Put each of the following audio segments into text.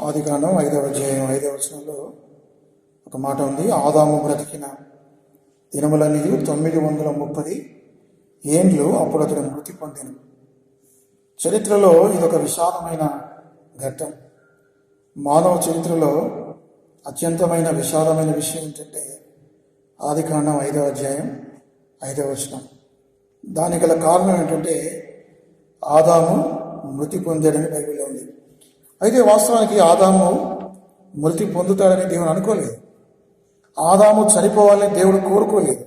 ఆదికాండం 5వ అధ్యాయం 5వ వచనంలో ఒక మాట ఉంది. ఆదాము బ్రతికిన దినములన్నీ 930 ఏండ్లు, అప్పుడు అతడు మృతి పొందెను. చరిత్రలో ఇదొక విషాదమైన ఘట్టం. మానవ చరిత్రలో అత్యంతమైన విషాదమైన విషయం ఏంటంటే ఆదికాండం 5వ అధ్యాయం 5వ వచనం. దానికి గల కారణం ఏంటంటే ఆదాము మృతి పొందాడని బైబిల్లో ఉంది. అయితే వాస్తవానికి ఆదాము మృతి పొందుతాడని దేవుడు అనుకోలేదు. ఆదాము చనిపోవాలని దేవుడు కోరుకోలేదు.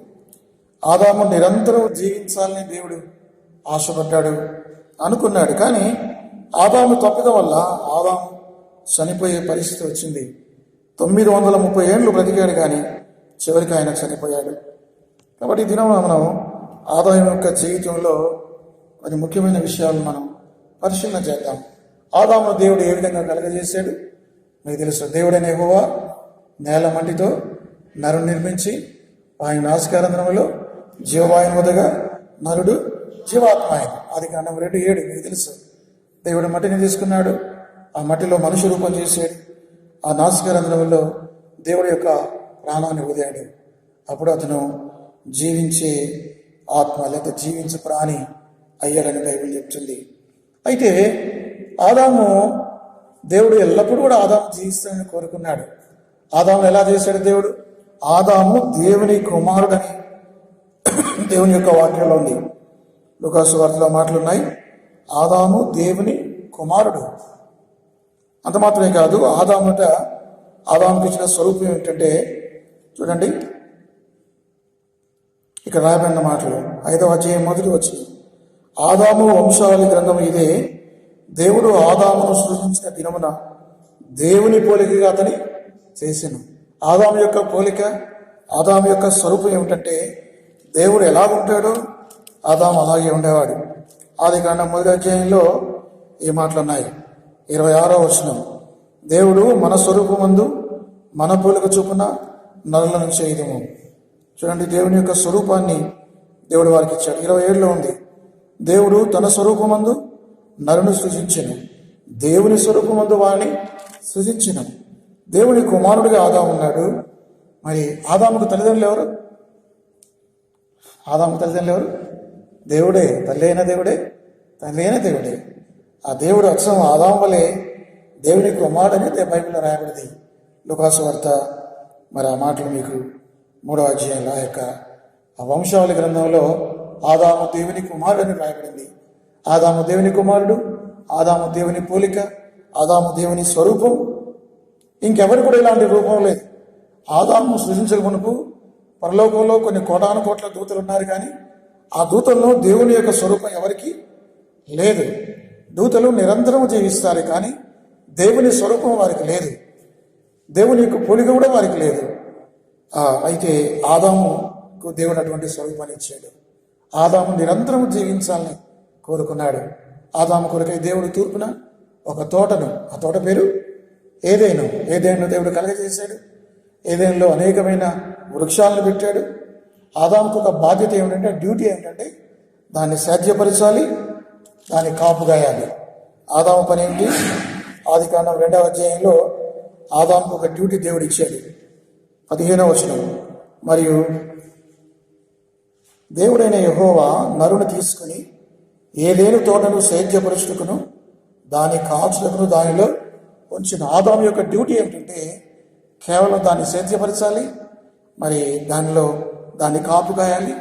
ఆదాము నిరంతరం జీవించాలని దేవుడు ఆశపడ్డాడు, అనుకున్నాడు. కానీ ఆదాము తప్పిద వల్ల ఆదాము చనిపోయే పరిస్థితి వచ్చింది. 930 ఏండ్లు బ్రతికాడు, కానీ చివరికి ఆయన చనిపోయాడు. కాబట్టి ఈ దినం మనం ఆదాము యొక్క జీవితంలో కొన్ని ముఖ్యమైన విషయాలు మనం పరిశీలన చేద్దాం. ఆదామును దేవుడు ఏ విధంగా కలగజేశాడు మీకు తెలుసు. దేవుడైన యెహోవా నేల మట్టితో నరుని నిర్మించి ఆయన నాసికారంధ్రములో జీవవాయువు వదగా నరుడు జీవాత్మ ఆయన. ఆదికాండం 2:7 మీకు తెలుసు. దేవుడు మట్టిని తీసుకున్నాడు, ఆ మట్టిలో మనుషు రూపం చేశాడు. ఆ నాసికారంధ్రములో దేవుడి యొక్క ప్రాణాన్ని వదిలాడు. అప్పుడు అతను జీవించే ఆత్మ లేదా జీవించే ప్రాణి అయ్యాడని బైబిల్ చెప్తుంది. అయితే ఆదాము దేవుడు ఎల్లప్పుడూ కూడా ఆదాము జీవిస్తాడని కోరుకున్నాడు. ఆదాము ఎలా చేశాడు దేవుడు? ఆదాము దేవుని కుమారుడని దేవుని యొక్క వాక్యంలో ఉంది. లూకాసు వార్తలో మాటలున్నాయి. ఆదాము దేవుని కుమారుడు. అంత మాత్రమే కాదు, ఆదాముకి ఇచ్చిన స్వరూపం ఏంటంటే చూడండి, ఇక్కడ రాయబడిన మాటలు 5వ అధ్యాయం 1వ వచనం. ఆదాము వంశావళి గ్రంథం ఇదే. దేవుడు ఆదామును సృజించిన దినమున దేవుని పోలికగా అతని చేసెను. ఆదాము యొక్క పోలిక, ఆదాము యొక్క స్వరూపం ఏమిటంటే దేవుడు ఎలా ఉంటాడో ఆదాము అలాగే ఉండేవాడు. ఆదికాండం 1వ అధ్యాయంలో ఈ మాటలు ఉన్నాయి. 26వ వచనం. దేవుడు మన స్వరూపమందు మన పోలిక చొప్పున నరులను చేయదము. చూడండి, దేవుని యొక్క స్వరూపాన్ని దేవుడు వారికి ఇచ్చాడు. 27లో ఉంది. దేవుడు తన స్వరూపమందు నరుని సృజించెను, దేవుని స్వరూపమందు వారిని సృజించెను. దేవుని కుమారుడిగా ఆదాము ఉన్నాడు. మరి ఆదాముకు తల్లిదండ్రులు ఎవరు? ఆదాముకు తల్లిదండ్రులు ఎవరు? దేవుడే. తల్లి అయిన దేవుడే, తండ్రి అయిన దేవుడే. ఆ దేవుడు అచ్చం ఆదాము వలె దేవుని కుమారుడని బైబిల్లో రాయబడింది. లూకాసు వార్త మరి ఆ మాటలు మీకు 3వ అధ్యాయంలో ఆ యొక్క ఆ వంశావళి గ్రంథంలో ఆదాము దేవుని కుమారుడని రాయబడింది. ఆదాము దేవుని కుమారుడు, ఆదాము దేవుని పోలిక, ఆదాము దేవుని స్వరూపం. ఇంకెవరు కూడా ఇలాంటి రూపం లేదు. ఆదాము సృజించక మునుపు పరలోకంలో కొన్ని కోటాను కోట్ల దూతలు ఉన్నారు, కానీ ఆ దూతల్లో దేవుని యొక్క స్వరూపం ఎవరికి లేదు. దూతలు నిరంతరం జీవిస్తారు, కానీ దేవుని స్వరూపం వారికి లేదు. దేవుని యొక్క పోలిక కూడా వారికి లేదు. అయితే ఆదాముకు దేవుడు అటువంటి స్వరూపాన్ని ఇచ్చాడు. ఆదాము నిరంతరం జీవించాలని కోరుకున్నాడు. ఆదాము కొరకై దేవుడు తూర్పున ఒక తోటను, ఆ తోట పేరు ఏదెను. ఏదెను దేవుడు కలగజేశాడు. ఏదెనులో అనేకమైన వృక్షాలను పెట్టాడు. ఆదాముకు ఒక బాధ్యత ఏమిటంటే, డ్యూటీ ఏమిటంటే దాన్ని సాధ్యపరచాలి, దాన్ని కాపుగాయాలి. ఆదాము పని ఏంటి? ఆదికాండం 2వ అధ్యాయంలో ఆదాముకు ఒక డ్యూటీ దేవుడు ఇచ్చాడు. 15వ వచనం. మరియు దేవుడైన యెహోవా నరుని తీసుకుని ఏదేను తోటను సేద్యపరుచుటకును దాని కాచుటకును దానిలో ఉంచిన. ఆదాము యొక్క డ్యూటీ ఏమిటంటే కేవలం దాన్ని సేద్యపరచాలి, మరి దాన్ని కాపుగాయాలి,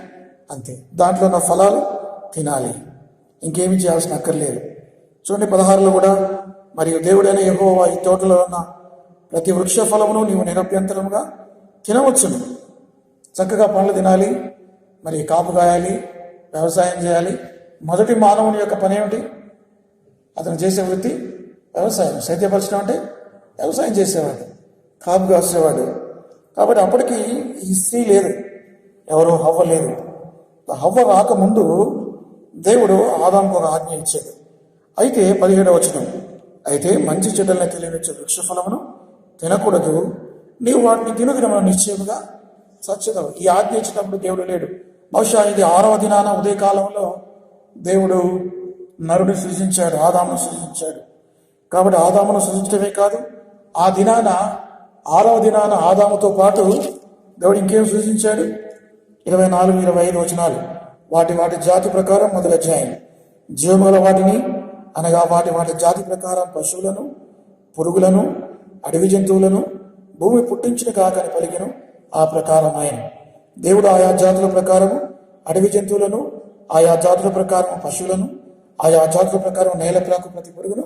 అంతే. దాంట్లో ఉన్న ఫలాలు తినాలి, ఇంకేమీ చేయాల్సిన అక్కర్లేదు. చూడండి 16లో కూడా, మరియు దేవుడైన యెహోవా ఈ తోటలో ఉన్న ప్రతి వృక్ష ఫలమును నీవు నిరభ్యంతరముగా తినవచ్చును. చక్కగా పండ్లు తినాలి, మరి కాపుగాయాలి, వ్యవసాయం చేయాలి. మొదటి మానవుని యొక్క పని ఏమిటి? అతను చేసే వృత్తి వ్యవసాయం. సేద్యపరచడం అంటే వ్యవసాయం చేసేవాడు, కాపు కాసేవాడు. కాబట్టి అప్పటికి ఈ స్త్రీ లేదు, ఎవరు హవ్వ లేదు. హవ్వ రాకముందు దేవుడు ఆదాముకు ఒక ఆజ్ఞ ఇచ్చాడు. అయితే 17వ వచనం. అయితే మంచి చెడ్డలను తెలియనిచ్చే వృక్షఫలమును తినకూడదు, నీవు వాటిని తినుదినమున నిశ్చయముగా చచ్చుతావు. ఈ ఆజ్ఞ ఇచ్చినప్పుడు దేవుడు లేడు. బహుశా ఇది 6వ దినాన ఉదయకాలంలో దేవుడు నరుని సృజించాడు, ఆదామును సృజించాడు. కాబట్టి ఆదామును సృజించడమే కాదు, ఆ దినాన 6వ దినాన ఆదాముతో పాటు దేవుడు ఇంకేం సూచించాడు? 24, 25 వచనాలు. వాటి వాటి జాతి ప్రకారం మొదటి అధ్యాయం. జీవముల వాటిని అనగా వాటి వాటి జాతి ప్రకారం పశువులను, పురుగులను, అడవి జంతువులను భూమి పుట్టించిన కాకని పలికెను. ఆ ప్రకారం ఆయన దేవుడు ఆయా జాతుల ప్రకారము అడవి జంతువులను, ఆయా జాతుల ప్రకారం పశువులను, ఆయా జాతుల ప్రకారం నేల ప్రాకు ప్రతి పురుగును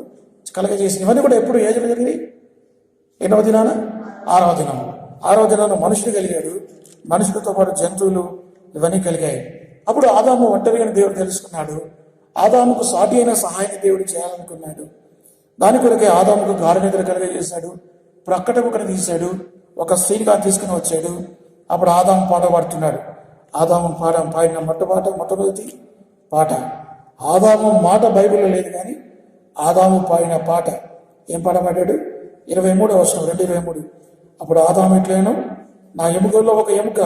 కలగజేసిన. ఇవన్నీ కూడా ఎప్పుడు ఏ జరిగింది? ఎన్నవ దినాన? 6వ దినం. 6వ దినాన మనుషుడు కలిగాడు, మనుషులతో పాటు జంతువులు ఇవన్నీ కలిగాయి. అప్పుడు ఆదాము ఒంటరిగా దేవుడు తెలుసుకున్నాడు. ఆదాముకు సాటి అయిన సహాయాన్ని దేవుడు చేయాలనుకున్నాడు. దాని కొరకే ఆదాముకు గాఢ నిద్ర కలగజేశాడు, ప్రక్కట ఒకటి తీశాడు, ఒక స్త్రీగా తీసుకుని వచ్చాడు. అప్పుడు ఆదాము పాట పాడుతున్నాడు. ఆదాము పాడిన మొట్టమొదటి పాట. ఆదాము మాట బైబిల్లో లేదు, కానీ ఆదాము పాడిన పాట. ఏం పాట పాడాడు? 23వ వచనం, 2:23. అప్పుడు ఆదాము ఇట్లేను, నా ఎముకల్లో ఒక ఎముక,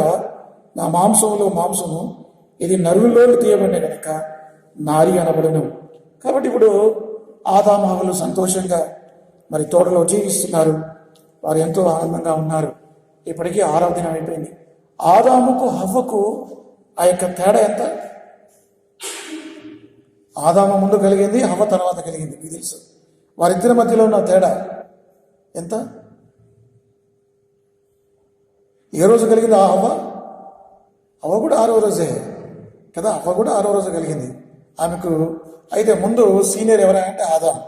నా మాంసములో మాంసము, ఇది నరువులో తీయబడిన కనుక నారి అనబడును. కాబట్టి ఇప్పుడు ఆదాము హవ్వలు సంతోషంగా మరి తోటలో జీవిస్తున్నారు. వారు ఎంతో ఆనందంగా ఉన్నారు. ఇప్పటికీ 6వ దినం అయిపోయింది. ఆదాముకు హవ్వకు ఆ యొక్క తేడా ఎంత? ఆదాము ముందు కలిగింది, హవ్వ తర్వాత కలిగింది. మీకు తెలుసు. వారిద్దరి మధ్యలో ఉన్న తేడా ఎంత? ఏ రోజు కలిగింది ఆ హవ్వ? హవ్వ కూడా 6వ రోజే కదా. హవ్వ కూడా 6వ రోజు కలిగింది ఆమెకు. అయితే ముందు సీనియర్ ఎవరంటే ఆదాము.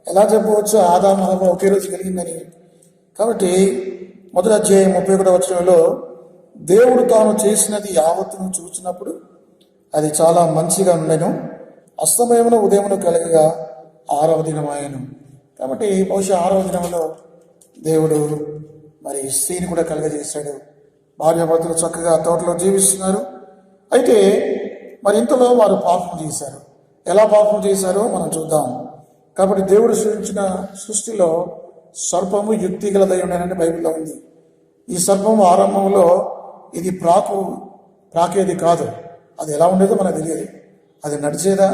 ఎలా చెప్పవచ్చు ఆదాము హవ్వ ఒకే రోజు కలిగిందని? కాబట్టి మొదటి అధ్యాయం 31వ వచనంలో దేవుడు తాను చేసినది యావత్తును చూచినప్పుడు అది చాలా మంచిగా ఉండెను. అస్తమయమున ఉదయమును కలగగా 6వ దినం ఆయను. కాబట్టి బహుశా 6వ దినంలో దేవుడు మరి స్త్రీని కూడా కలగజేశాడు. భార్యాభర్తలు చక్కగా తోటలో జీవిస్తున్నారు. అయితే మరి ఇంతలో వారు పాపం చేశారు. ఎలా పాపం చేశారో మనం చూద్దాం. కాబట్టి దేవుడు సృష్టించిన సృష్టిలో సర్పము యుక్తి గలదై ఉండేనని బైబిల్లో ఉంది. ఈ సర్పము ఆరంభంలో ఇది ప్రాకేది కాదు. అది ఎలా ఉండేదో మనకు తెలియదు. అది నడిచేదా,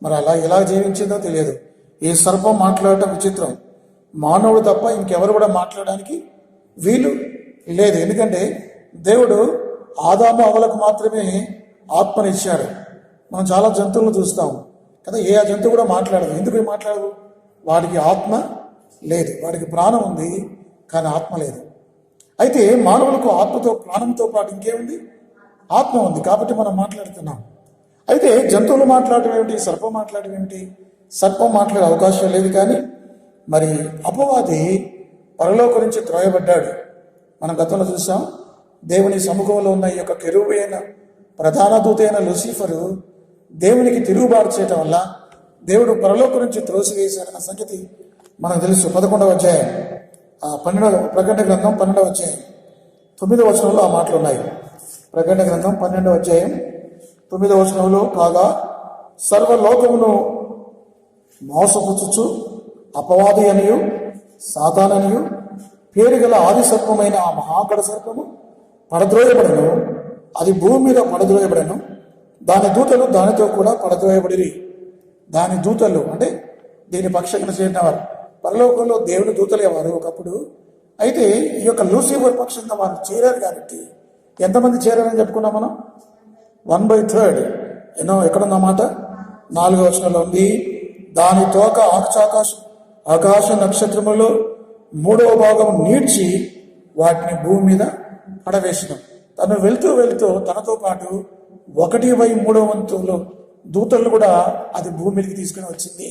మరి అలా ఎలా జీవించేదో తెలియదు. ఈ సర్పం మాట్లాడటం విచిత్రం. మానవుడు తప్ప ఇంకెవరు కూడా మాట్లాడడానికి వీలు లేదు. ఎందుకంటే దేవుడు ఆదాము హవ్వలకు మాత్రమే ఆత్మనిచ్చాడు. మనం చాలా జంతువులను చూస్తాం కదా, ఏ జంతువు కూడా మాట్లాడదు. ఎందుకు మాట్లాడదు? వాడికి ఆత్మ లేదు. వాడికి ప్రాణం ఉంది, కానీ ఆత్మ లేదు. అయితే మానవులకు ఆత్మతో ప్రాణంతో పాటు ఇంకేముంది? ఆత్మ ఉంది. కాబట్టి మనం మాట్లాడుతున్నాం. అయితే జంతువులు మాట్లాడటం ఏమిటి? సర్పం మాట్లాడటం ఏమిటి? సర్పం మాట్లాడే అవకాశం లేదు. కానీ మరి అపవాది పరలోకం నుంచి త్రోయబడ్డాడు. మనం గతంలో చూసాం. దేవుని సముఖంలో ఉన్న ఈ యొక్క కెరూబు అయిన ప్రధాన దూత అయిన లూసిఫరు దేవునికి తిరుగుబాటు చేయటం వల్ల దేవుడు పరలోకం నుంచి త్రోసివేశాడన్న సంగతి మనకు తెలుసు. 11వ అధ్యాయం 12వ ప్రకటన గ్రంథం 12వ అధ్యాయం 9వ వచనంలో ఆ మాటలు ఉన్నాయి. ప్రకటన గ్రంథం 12వ అధ్యాయం 9వ వచనంలో, కాగా సర్వలోకమును మోసపుచ్చుచు అపవాది అనియు సాతాననియు పేరు గల ఆది సర్పమైన ఆ మహాకడ సర్పము పడద్రోయబడను. అది భూమి మీద పడద్రోయబడను. దాని దూతలు దానితో కూడా పడద్రోయబడిరి. దాని దూతలు అంటే దీని పక్షాన చేరిన వారు. పరలోకంలో దేవుని దూతలు వారు ఒకప్పుడు. అయితే ఈ యొక్క లూసిఫర్ పక్షంగా వారు చేరారు. కాబట్టి ఎంతమంది చేరారని చెప్పుకున్నాం మనం? 1/3. ఎక్కడున్నమాట? 4వ వచనంలో ఉంది. దాని తోక ఆకాశ నక్షత్రములో 3వ భాగం నీడ్చి వాటిని భూమి మీద పడవేసిన. తను వెళ్తూ తనతో పాటు 1/3 దూతలు కూడా అది భూమి మీదకి తీసుకుని వచ్చింది.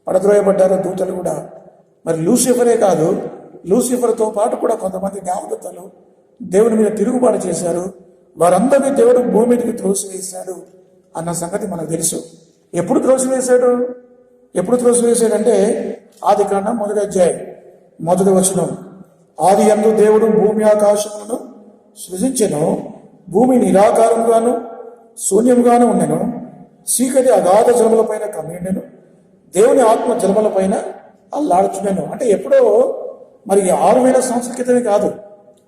పడద్రోయబడ్డారు దూతలు కూడా. మరి లూసిఫరే కాదు, లూసిఫర్తో పాటు కూడా కొంతమంది దేవదూతలు దేవుని మీద తిరుగుబాటు చేశారు. వారందరినీ దేవుడు భూమి మీదకి త్రోసివేశాడు అన్న సంగతి మనకు తెలుసు. ఎప్పుడు త్రోసివేశాడంటే ఆదికాండం 1వ అధ్యాయం 1వ వచనం. ఆది యందు దేవుడు భూమి ఆకాశములను సృజించెను. భూమి నిరాకారముగాను శూన్యముగాను ఉండెను. చీకటి అగాధ జలముల పైన కమ్మిండెను. దేవుని ఆత్మ జలముల పైన అల్లాడుచుండెను. అంటే ఎప్పుడో మరి 6000 సంవత్సరాల క్రితమే కాదు,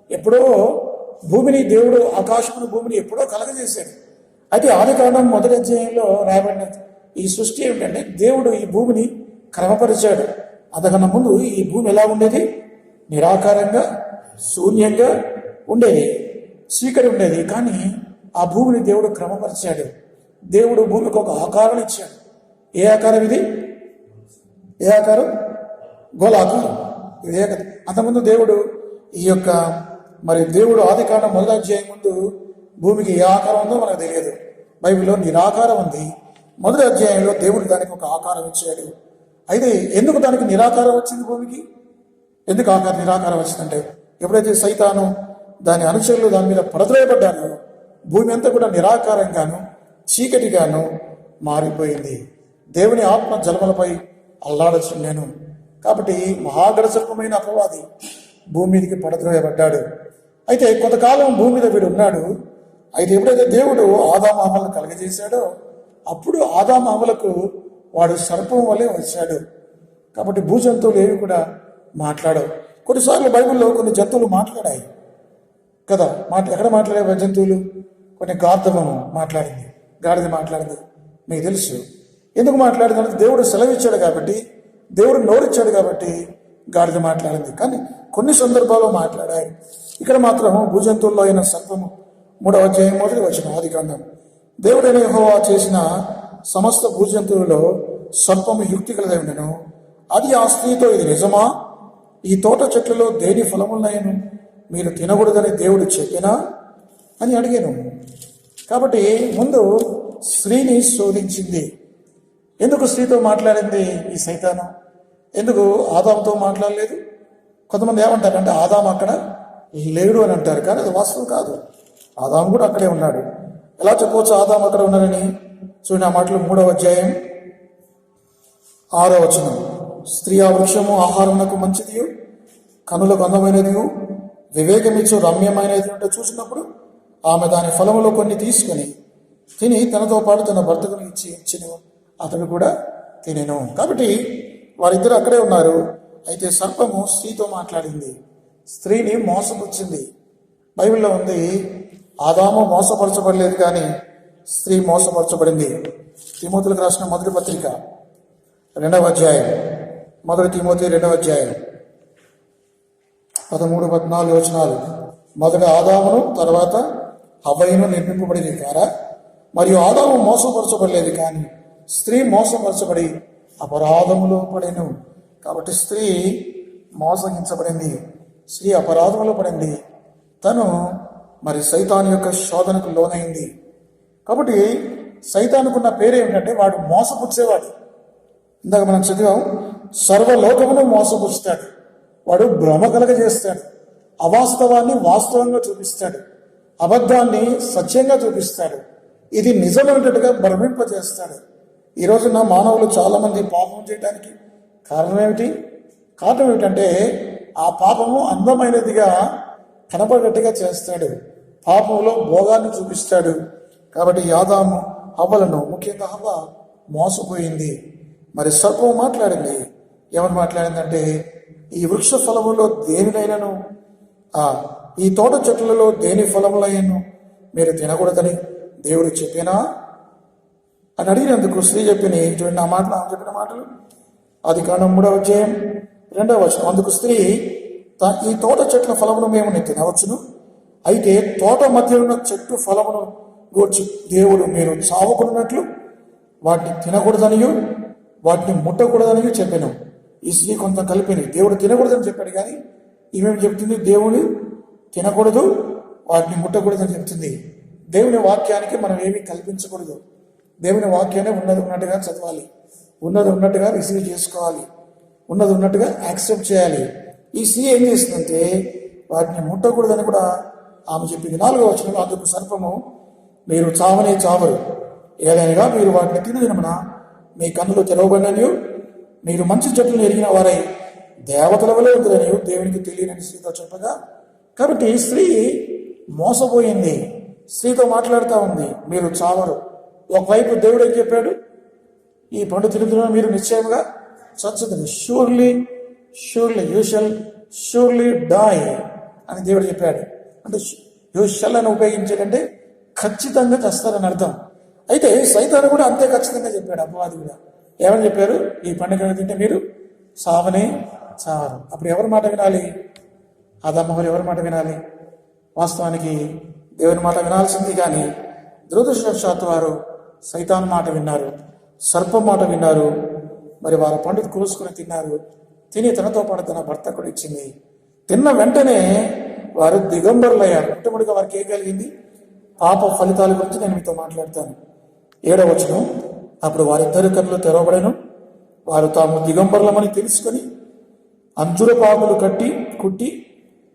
ఎప్పుడో భూమిని దేవుడు ఆకాశమును భూమిని ఎప్పుడో కలగజేశాడు. అయితే ఆదికాండం 1వ అధ్యాయంలో రాయబడిన ఈ సృష్టి ఏమిటంటే దేవుడు ఈ భూమిని క్రమపరిచాడు. అంతకన్నా ముందు ఈ భూమి ఎలా ఉండేది? నిరాకారంగా, శూన్యంగా ఉండేది, చీకటి ఉండేది. కానీ ఆ భూమిని దేవుడు క్రమపరిచాడు. దేవుడు భూమికి ఒక ఆకారం ఇచ్చాడు. ఏ ఆకారం ఇది? ఏ ఆకారం? గోళాకారం. ఇదే కదా. అంతకుముందు దేవుడు ఈ యొక్క దేవుడు ఆది కాండం 1వ అధ్యాయం ముందు భూమికి ఏ ఆకారం ఉందో మనకు తెలియదు. బైబిల్లో నిరాకారం ఉంది. 1వ అధ్యాయంలో దేవుడు దానికి ఒక ఆకారం ఇచ్చాడు. అయితే ఎందుకు దానికి నిరాకారం వచ్చింది? భూమికి ఎందుకు నిరాకారం వచ్చిందంటే, ఎప్పుడైతే సైతాను దాని అనుచరులు దాని మీద పడద్రోయబడ్డారో భూమి అంతా కూడా నిరాకారంగాను చీకటిగాను మారిపోయింది. దేవుని ఆత్మ జలములపై అల్లాడుచున్నాను. కాబట్టి మహాగణసర్పమైన అపవాది భూమి మీదకి పడద్రోయబడ్డాడు. అయితే కొంతకాలం భూమి మీద వీడు ఉన్నాడు. అయితే ఎప్పుడైతే దేవుడు ఆదామామలను కలగజేశాడో అప్పుడు ఆదామామలకు వాడు సర్పం వలె వచ్చాడు. కాబట్టి భూజంతువులు ఏవి కూడా మాట్లాడవు. కొన్నిసార్లు బైబిల్లో కొన్ని జంతువులు మాట్లాడాయి కదా. ఎక్కడ మాట్లాడే జంతువులు? కొన్ని గార్ధము మాట్లాడింది, గాడిద మాట్లాడింది. మీకు తెలుసు ఎందుకు మాట్లాడిందంటే దేవుడు సెలవిచ్చాడు కాబట్టి, దేవుడు నోరిచ్చాడు కాబట్టి గాడిద మాట్లాడింది. కానీ కొన్ని సందర్భాల్లో మాట్లాడాయి. ఇక్కడ మాత్రం భూజంతువుల్లో అయిన సర్పము 3వ అధ్యాయం 1వ వచనం ఆది కాండం. దేవుడైన యెహోవా చేసిన సమస్త భూజంతువులలో సర్పము యుక్తి కలదై ఉండెను. అది ఆ స్త్రీతో, ఇది నిజమా? ఈ తోట చెట్లలో దేని ఫలములైన మీరు తినకూడదని దేవుడు చెప్పినా అని అడిగాను. కాబట్టి ముందు స్త్రీని శోధించింది. ఎందుకు స్త్రీతో మాట్లాడింది ఈ సైతాను? ఎందుకు ఆదాముతో మాట్లాడలేదు? కొంతమంది ఏమంటారంటే ఆదాము అక్కడ లేడు అని అంటారు. కానీ అది వాస్తవం కాదు. ఆదాము కూడా అక్కడే ఉన్నాడు. ఎలా చెప్పవచ్చు ఆదాము అక్కడ ఉన్నారని? చూడండి ఆ మాటలు 3వ అధ్యాయం 6వ వచనం. స్త్రీ ఆ వృక్షము ఆహారమునకు మంచిదియు కనులకు అందమైనదియు వివేకమిచ్చు రమ్యమైనది అంటే చూసినప్పుడు ఆమె దాని ఫలములో కొన్ని తీసుకుని తిని తనతో పాటు తన భర్తకు ఇచ్చిన అతడు కూడా తినెను. కాబట్టి వారిద్దరు అక్కడే ఉన్నారు. అయితే సర్పము స్త్రీతో మాట్లాడింది, స్త్రీని మోసపుచ్చింది. బైబిల్లో ఉంది ఆదాము మోసపరచబడలేదు కానీ స్త్రీ మోసపరచబడింది. తిమోతిలకు రాసిన 1వ పత్రిక 2వ అధ్యాయం, 1 తిమోతి 2వ అధ్యాయం 13-14 వచనాలు. మొదట ఆదామును తర్వాత హవ్వయును నిర్మింపబడింది కారా? మరియు ఆదాము మోసపరచబడలేదు కానీ స్త్రీ మోసపరచబడి అపరాధములో పడెను. కాబట్టి స్త్రీ మోసగించబడింది, స్త్రీ అపరాధములో పడింది. తను సైతాను యొక్క శోధనకు లోనైంది. కాబట్టి సైతానుకున్న పేరు ఏమిటంటే వాడు మోసపుచ్చేవాడు. ఇందాక మనం చదివాం, సర్వలోకమును మోసపుచ్చుతాడు. వాడు భ్రమ కలగజేస్తాడు, అవాస్తవాన్ని వాస్తవంగా చూపిస్తాడు, అబద్ధాన్ని సత్యంగా చూపిస్తాడు, ఇది నిజమైనట్టుగా భ్రమింపజేస్తాడు. ఈ రోజున మానవులు చాలామంది పాపం చేయడానికి కారణం ఏమిటంటే ఆ పాపము అందమైనదిగా కనపడేట్టుగా చేస్తాడు, పాపంలో భోగాన్ని చూపిస్తాడు. కాబట్టి ఆదాము హవ్వలను, ముఖ్యంగా హవ్వ మోసపోయింది. సర్పం మాట్లాడింది. ఏమని మాట్లాడిందంటే ఈ వృక్ష ఫలములో దేనినైనాను, ఈ తోట చెట్లలో దేని ఫలములైనను మీరు తినకూడదని దేవుడు చెప్పినా అని అడిగినందుకు స్త్రీ చూడండి ఆ మాటలు, ఆమె చెప్పిన మాటలు ఆది కాండం 3వ అధ్యాయం 2వ వచనం. అందుకు స్త్రీ, ఈ తోట చెట్ల ఫలమును మేము తినవచ్చును, అయితే తోట మధ్య ఉన్న చెట్టు ఫలమును గూర్చి దేవుడు మీరు చావకున్నట్లు వాటిని తినకూడదనియు వాటిని ముట్టకూడదనియు చెప్పాను. ఈ స్త్రీ కొంత కలిపిని. దేవుడు తినకూడదని చెప్పాడు కానీ ఈమెం చెప్తుంది, దేవుడు తినకూడదు వాటిని ముట్టకూడదని చెప్తుంది. దేవుని వాక్యానికి మనం ఏమీ కల్పించకూడదు. దేవుని వాక్యాన్ని ఉన్నది ఉన్నట్టుగా చదవాలి, ఉన్నది ఉన్నట్టుగా రిసీవ్ చేసుకోవాలి, ఉన్నది ఉన్నట్టుగా యాక్సెప్ట్ చేయాలి. ఈ స్త్రీ ఏం చేస్తుందంటే వాటిని ముట్టకూడదని కూడా ఆమె చెప్పింది. 4వ వచనంలో, అందుకు సర్పము, మీరు చావనే చావరు, ఏదైనా మీరు వాటిని తినదినమున మీ కన్నులు తెరవబడిననియు మీరు మంచి చెట్లను ఎరిగిన వారై దేవతల వలె ఉంటుందనియు దేవునికి తెలియని స్త్రీతో చెప్పగా. కాబట్టి స్త్రీ మోసపోయింది. స్త్రీతో మాట్లాడుతూ ఉంది, మీరు చావరు. ఒకవైపు దేవుడు ఏం చెప్పాడు? ఈ పండు తిరుగుతున్న మీరు నిశ్చయంగా చచ్చుతుంది, షూర్లీ యూ షూర్లీ డై అని దేవుడు చెప్పాడు. అంటే యూ షల్ అని ఉపయోగించాడంటే ఖచ్చితంగా చస్తారని అర్థం. అయితే సైతాను కూడా అంతే ఖచ్చితంగా చెప్పాడు. అపవాది కూడా ఏమని చెప్పారు? ఈ పండుగ తింటే మీరు సావనే చావరు. అప్పుడు ఎవరి మాట వినాలి? ఆదాము ఎవరి మాట వినాలి? వాస్తవానికి దేవుని మాట వినాల్సింది, కానీ దురదృష్టవశాత్తు వారు సైతాను మాట విన్నారు, సర్పం మాట విన్నారు. మరి వారు పండు కోసుకుని తిన్నారు. తిని తనతో పాటు తన భర్త కూడా ఇచ్చింది. తిన్న వెంటనే వారు దిగంబరులయ్యారు. మొట్టమొదటిగా వారికి ఏం కలిగింది? పాప ఫలితాల గురించి నేను మీతో మాట్లాడతాను. 7వ వచనం, అప్పుడు వారిద్దరి కన్నులు తెరవబడెను, వారు తాము దిగంబరులమని తెలుసుకొని అంజురపాకులు కుట్టి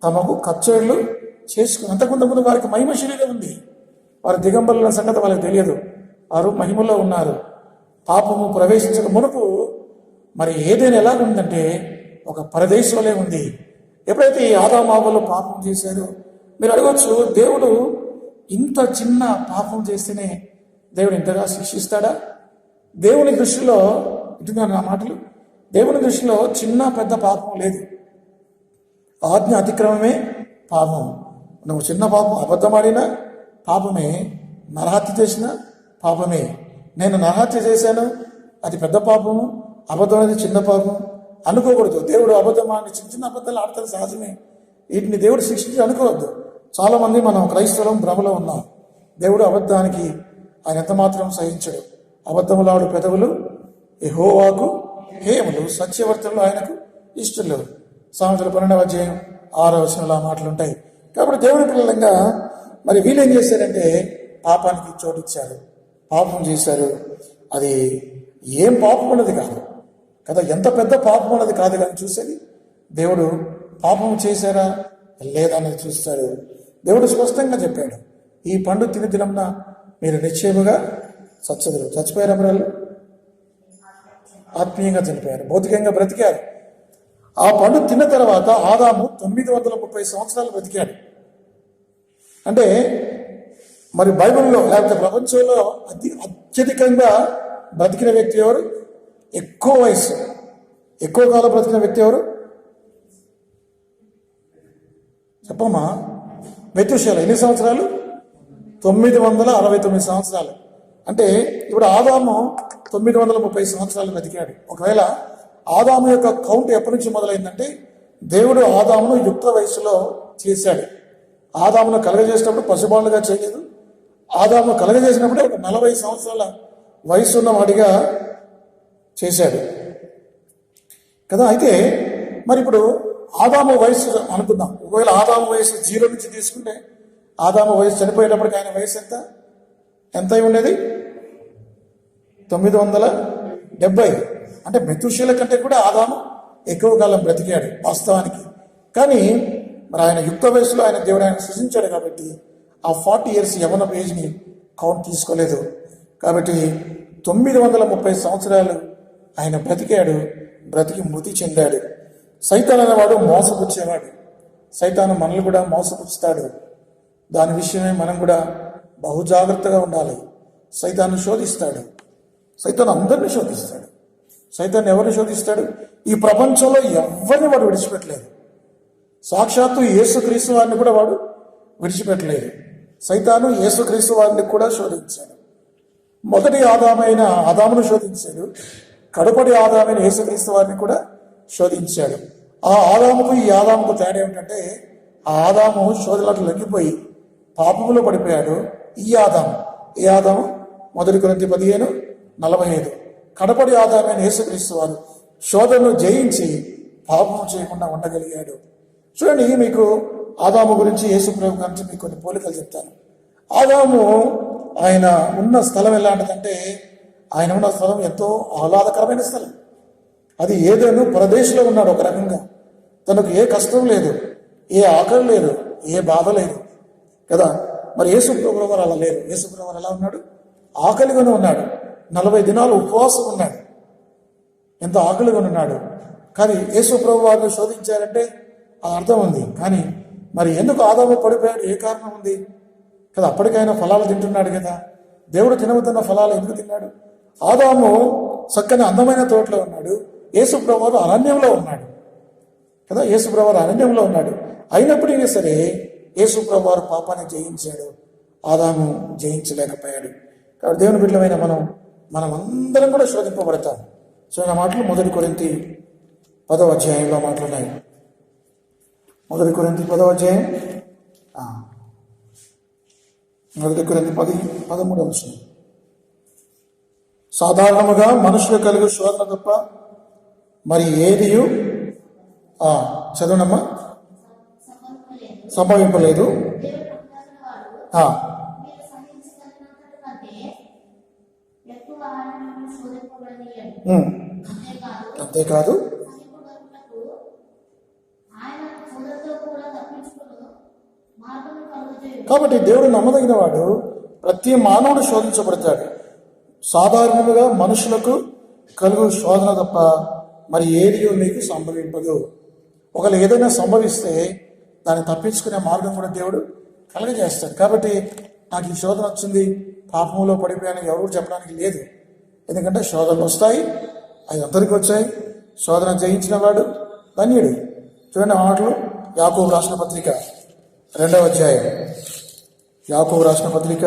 తమకు కచ్చేళ్లు చేసుకుని. అంతకుముందు వారికి మహిమ శరీరం ఉంది, వారు దిగంబరుల సంగతి వాళ్ళకి తెలియదు. వారు మహిమలో ఉన్నారు. పాపము ప్రవేశించక మునుపు మరి ఏదైనా ఎలా ఉందంటే ఒక పరదేశంలో ఉంది. ఎప్పుడైతే ఈ ఆదాము హవ్వలు పాపం చేశారో, మీరు అడగవచ్చు, దేవుడు ఇంత చిన్న పాపం చేస్తేనే దేవుడు ఇంతగా శిక్షిస్తాడా? దేవుని దృష్టిలో, వింటున్నాను నా మాటలు, దేవుని దృష్టిలో చిన్న పెద్ద పాపం లేదు. ఆజ్ఞ అతిక్రమమే పాపం. నువ్వు చిన్న పాపం అబద్ధమాడినా పాపమే, నరహత్య చేసినా పాపమే. నేను నరహత్య చేశాను, అది పెద్ద పాపము, అబద్ధం అనేది చిన్న పాపం అనుకోకూడదు. దేవుడు అబద్ధమాడిని చిన్న చిన్న అబద్ధాలు ఆడతారు, సహజమే. వీటిని దేవుడు శిక్షించి అనుకోవద్దు. చాలామంది మనం క్రైస్తవం భ్రమలో ఉన్నాం. దేవుడు అబద్ధానికి ఆయన ఎంత మాత్రం సహించడు. అబద్ధములాడు పెదవులు యెహోవాకు హేయములు, సత్యవర్తనలు ఆయనకు ఇష్టలు. సామెతలు 12వ అధ్యాయం 6వ వచనంలో ఆ మాటలు ఉంటాయి. కాబట్టి దేవుడి పిల్లలంగా మరి వీళ్ళు ఏం చేశారంటే పాపానికి చోటిచ్చారు, పాపం చేశారు. అది ఏం పాపం అన్నది కాదు కదా, ఎంత పెద్ద పాపం అన్నది కాదు, కానీ చూసేది దేవుడు పాపం చేశారా లేదా అనేది చూస్తాడు. దేవుడు స్పష్టంగా చెప్పాడు, ఈ పండు తినదినంన మీరు నిశ్చయముగా చచ్చదురు. చచ్చిపోయారు అమరాలు, ఆత్మీయంగా చనిపోయారు, భౌతికంగా బ్రతికారు. ఆ పండు తిన్న తర్వాత ఆదాము 930 సంవత్సరాలు బ్రతికాడు. అంటే మరి బైబిల్లో లేకపోతే ప్రపంచంలో అత్యధికంగా బ్రతికిన వ్యక్తి ఎవరు? ఎక్కువ వయసు, ఎక్కువ కాలం బ్రతికిన వ్యక్తి ఎవరు చెప్పమ్మా? మెతూషెల. ఎన్ని సంవత్సరాలు? 969 సంవత్సరాలు. అంటే ఇప్పుడు ఆదాము 930 సంవత్సరాలు బ్రతికాడు. ఒకవేళ ఆదాము యొక్క కౌంట్ ఎప్పటి నుంచి మొదలైందంటే దేవుడు ఆదామును యుక్త వయసులో చేశాడు. ఆదామును కలగజేసినప్పుడు పశుబాలుగా చేయలేదు. ఆదాము కలగజేసినప్పుడే ఒక 40 సంవత్సరాల వయసు ఉన్నవాడిగా చేశాడు కదా. అయితే మరి ఇప్పుడు ఆదాము వయసు అనుకుందాం. ఒకవేళ ఆదాము వయసు 0 నుంచి తీసుకుంటే ఆదాము వయసు చనిపోయేటప్పటికి ఆయన వయసు ఎంత అయి ఉండేది? 970. అంటే మెతూషెల కంటే కూడా ఆదాము ఎక్కువ కాలం బ్రతికాడు వాస్తవానికి. కానీ మరి ఆయన యుక్త వయసులో ఆయన దేవుడు ఆయన సృష్టించాడు కాబట్టి ఆ 40 years యవన ఏజ్ని కౌంట్ తీసుకోలేదు. కాబట్టి 930 సంవత్సరాలు ఆయన బ్రతికాడు, బ్రతికి మృతి చెందాడు. సైతాన్ అనేవాడు మోసపుచ్చేవాడు. సైతాను మనల్ని కూడా మోసపుచ్చుతాడు. దాని విషయమే మనం కూడా బహు జాగ్రత్తగా ఉండాలి. సైతాన్ని శోధిస్తాడు, సైతాన్ అందరినీ శోధిస్తాడు. సైతాన్ని ఎవరిని శోధిస్తాడు? ఈ ప్రపంచంలో ఎవరిని వాడు విడిచిపెట్టలేదు. సాక్షాత్తు యేసుక్రీస్తు వారిని కూడా వాడు విడిచిపెట్టలేదు. సైతాను యేసుక్రీస్తు వారిని కూడా శోధించాడు. మొదటి ఆదామైన ఆదామును శోధించాడు, కడపడి ఆదామైన యేసుక్రీస్తు వారిని కూడా శోధించాడు. ఆ ఆదాముకు ఈ ఆదాముకు తేడా ఏమిటంటే ఆ ఆదాము శోధనలకు లొంగిపోయి పాపములో పడిపోయాడు. ఈ ఆదాము 1 కొరింథీ 15:45. కడపడి ఆదామైన యేసుక్రీస్తు వారు శోధనను జయించి పాపం చేయకుండా ఉండగలిగాడు. చూడండి, మీకు ఆదాము గురించి యేసు ప్రభు గురించి మీకు కొన్ని పోలికలు చెప్తాను. ఆదాము ఆయన ఉన్న స్థలం ఎలాంటిదంటే ఆయన ఉన్న స్థలం ఎంతో ఆహ్లాదకరమైన స్థలం. అది ఏదేను పరదేశంలో ఉన్నాడు. ఒక రకంగా తనకు ఏ కష్టం లేదు, ఏ ఆకలి లేదు, ఏ బాధ లేదు కదా. మరి యేసు ప్రభు వారు అలా లేరు. యేసు ప్రభు వారు ఎలా ఉన్నాడు? ఆకలిగానే ఉన్నాడు. 40 దినాలు ఉపవాసం ఉన్నాడు. ఎంత ఆకలిగా ఉన్నాడు. కానీ యేసు ప్రభు వారిని శోధించారంటే ఆ అర్థం ఉంది. కానీ మరి ఎందుకు ఆదాము పడిపోయాడు? ఏ కారణం ఉంది కదా. అప్పటికైనా ఫలాలు తింటున్నాడు కదా. దేవుడు తినవద్దన్న ఫలాలు ఎందుకు తిన్నాడు? ఆదాము చక్కని అందమైన తోటలో ఉన్నాడు, యేసు ప్రభు వారు అరణ్యంలో ఉన్నాడు కదా. యేసు ప్రభు వారు అరణ్యంలో ఉన్నాడు. అయినప్పటికీ సరే యేసు ప్రభు వారు పాపాన్ని జయించాడు, ఆదాము జయించలేకపోయాడు. కాబట్టి దేవుని బిడ్డలమైన మనం అందరం కూడా శోధింపబడతాం. సో నా మాటలు 1 కొరింథీ 10వ అధ్యాయంలో మాటలున్నాయి. 1 కొరింథీ 10వ అధ్యాయం 1 కొరింథీ 10:13. సాధారణముగా మనుషులు కలుగు శోధన తప్ప మరి ఏదియు చదవనమ్మా సంభవింపలేదు. అంతేకాదు కాబట్టి దేవుడు నమ్మదగిన వాడు. ప్రతి మానవుడు శోధించబడతాడు. సాధారణంగా మనుషులకు కలుగు శోధన తప్ప మరి ఏది మీకు సంభవింపదు. ఒకవేళ ఏదైనా సంభవిస్తే దాన్ని తప్పించుకునే మార్గం కూడా దేవుడు కలగజేస్తాడు. కాబట్టి నాకు ఈ శోధన వచ్చింది, పాపంలో పడిపోయాను ఎవరు చెప్పడానికి లేదు. ఎందుకంటే శోధనలు వస్తాయి, అవి అందరికీ వచ్చాయి. శోధన జయించిన వాడు ధన్యుడు. చూడండి మాటలు యాకోబు రాసిన పత్రిక 2వ అధ్యాయం. యాకోబు రాసిన పత్రిక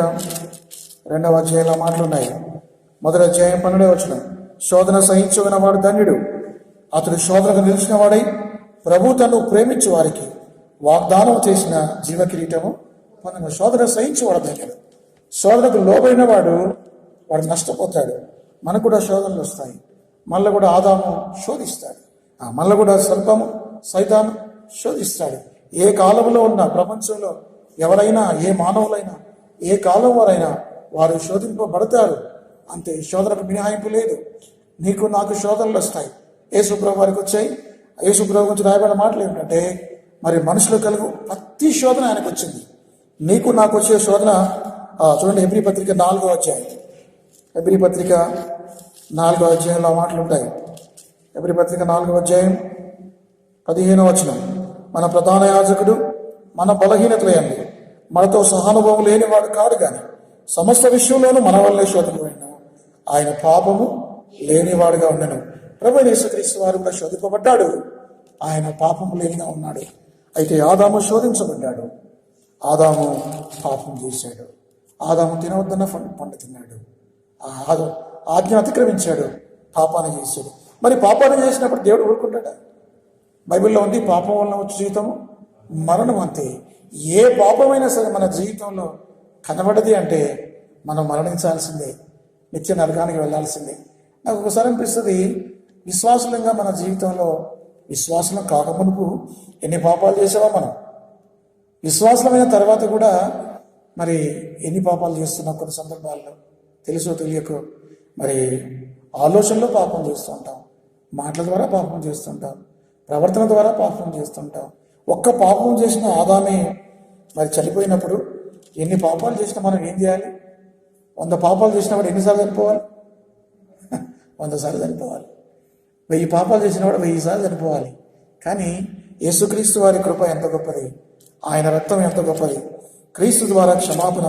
2వ అధ్యాయంలో మాటలు ఉన్నాయి. 1వ అధ్యాయం 12వ వచనం. శోధన సహించుకున్న వాడు ధన్యుడు, అతడు శోధనకు నిలిచిన వాడై ప్రభు తను ప్రేమించు వారికి వాగ్దానం చేసిన జీవ కిరీటము పొందిన. శోధన సహించేవాడు ధన్యుడు. శోధనకు లోబైన వాడు నష్టపోతాడు. మనకు కూడా శోధనలు వస్తాయి. మళ్ళీ కూడా ఆదాము శోధిస్తాడు, మళ్ళీ కూడా సైతాను శోధిస్తాడు. ఏ కాలంలో ఉన్న ప్రపంచంలో ఎవరైనా, ఏ మానవులైనా, ఏ కాలం వారైనా వారు శోధింపబడతారు. అంతే, శోధనకు మినహాయింపు లేదు. నీకు నాకు శోధనలు వస్తాయి. యేసుప్రభు వారికి వచ్చాయి. యేసుప్రభు గురించి రాయబడిన మాటలు ఏమిటంటే, మరి మనుషులు కలుగు ప్రతి శోధన ఆయనకు వచ్చింది. నీకు నాకు వచ్చే శోధన చూడండి. హెబ్రీ పత్రిక 4వ అధ్యాయం. హెబ్రీ పత్రిక 4వ అధ్యాయంలో మాటలు ఉంటాయి. హెబ్రీ పత్రిక 4వ అధ్యాయం 15వ వచనం. మన ప్రధాన యాజకుడు మన బలహీనతలందు మనతో సహానుభవం లేనివాడు కాడు గాని సమస్త విషయంలోనూ మన వల్లే శోధింపబడిన ఆయన పాపము లేనివాడుగా ఉండను. ప్రభువైన యేసుక్రీస్తు వారు కూడా శోధింపబడ్డాడు, ఆయన పాపము లేనిగా ఉన్నాడు. అయితే ఆదాము శోధించబడ్డాడు. ఆదాము పాపం చేశాడు. ఆదాము తినవద్దన్న పండు తిన్నాడు. ఆజ్ఞ అతిక్రమించాడు, పాపాన్ని చేశాడు. మరి పాపాన్ని చేసినప్పుడు దేవుడు ఊరుకుంటాడా? బైబిల్లో ఉంది, పాపం వలన వచ్చే జీవితము మరణం. అంతే. ఏ పాపమైనా సరే మన జీవితంలో కనబడది అంటే మనం మరణించాల్సిందే, నిత్య నరకానికి వెళ్ళాల్సిందే. నాకు ఒకసారి అనిపిస్తుంది, విశ్వాసులంగా మన జీవితంలో విశ్వాసం కాకమునుపు ఎన్ని పాపాలు చేసావా మనం? విశ్వాసమైన తర్వాత కూడా మరి ఎన్ని పాపాలు చేస్తున్నాం? కొన్ని సందర్భాల్లో తెలుసో తెలియకో మరి ఆలోచనలో పాపం చేస్తూ ఉంటాం, మాటల ద్వారా పాపం చేస్తుంటాం, ప్రవర్తన ద్వారా పాపం చేస్తుంటాం. ఒక్క పాపం చేసిన ఆదామే మరి చనిపోయినప్పుడు ఎన్ని పాపాలు చేసినా మనం ఏం చేయాలి? 100 పాపాలు చేసినప్పుడు ఎన్నిసార్లు చనిపోవాలి? 100 సార్లు చనిపోవాలి. 1000 పాపాలు చేసినప్పుడు 1000 సార్లు చనిపోవాలి. కానీ యేసుక్రీస్తు వారి కృప ఎంత గొప్పది, ఆయన రక్తం ఎంత గొప్పది, క్రీస్తు ద్వారా క్షమాపణ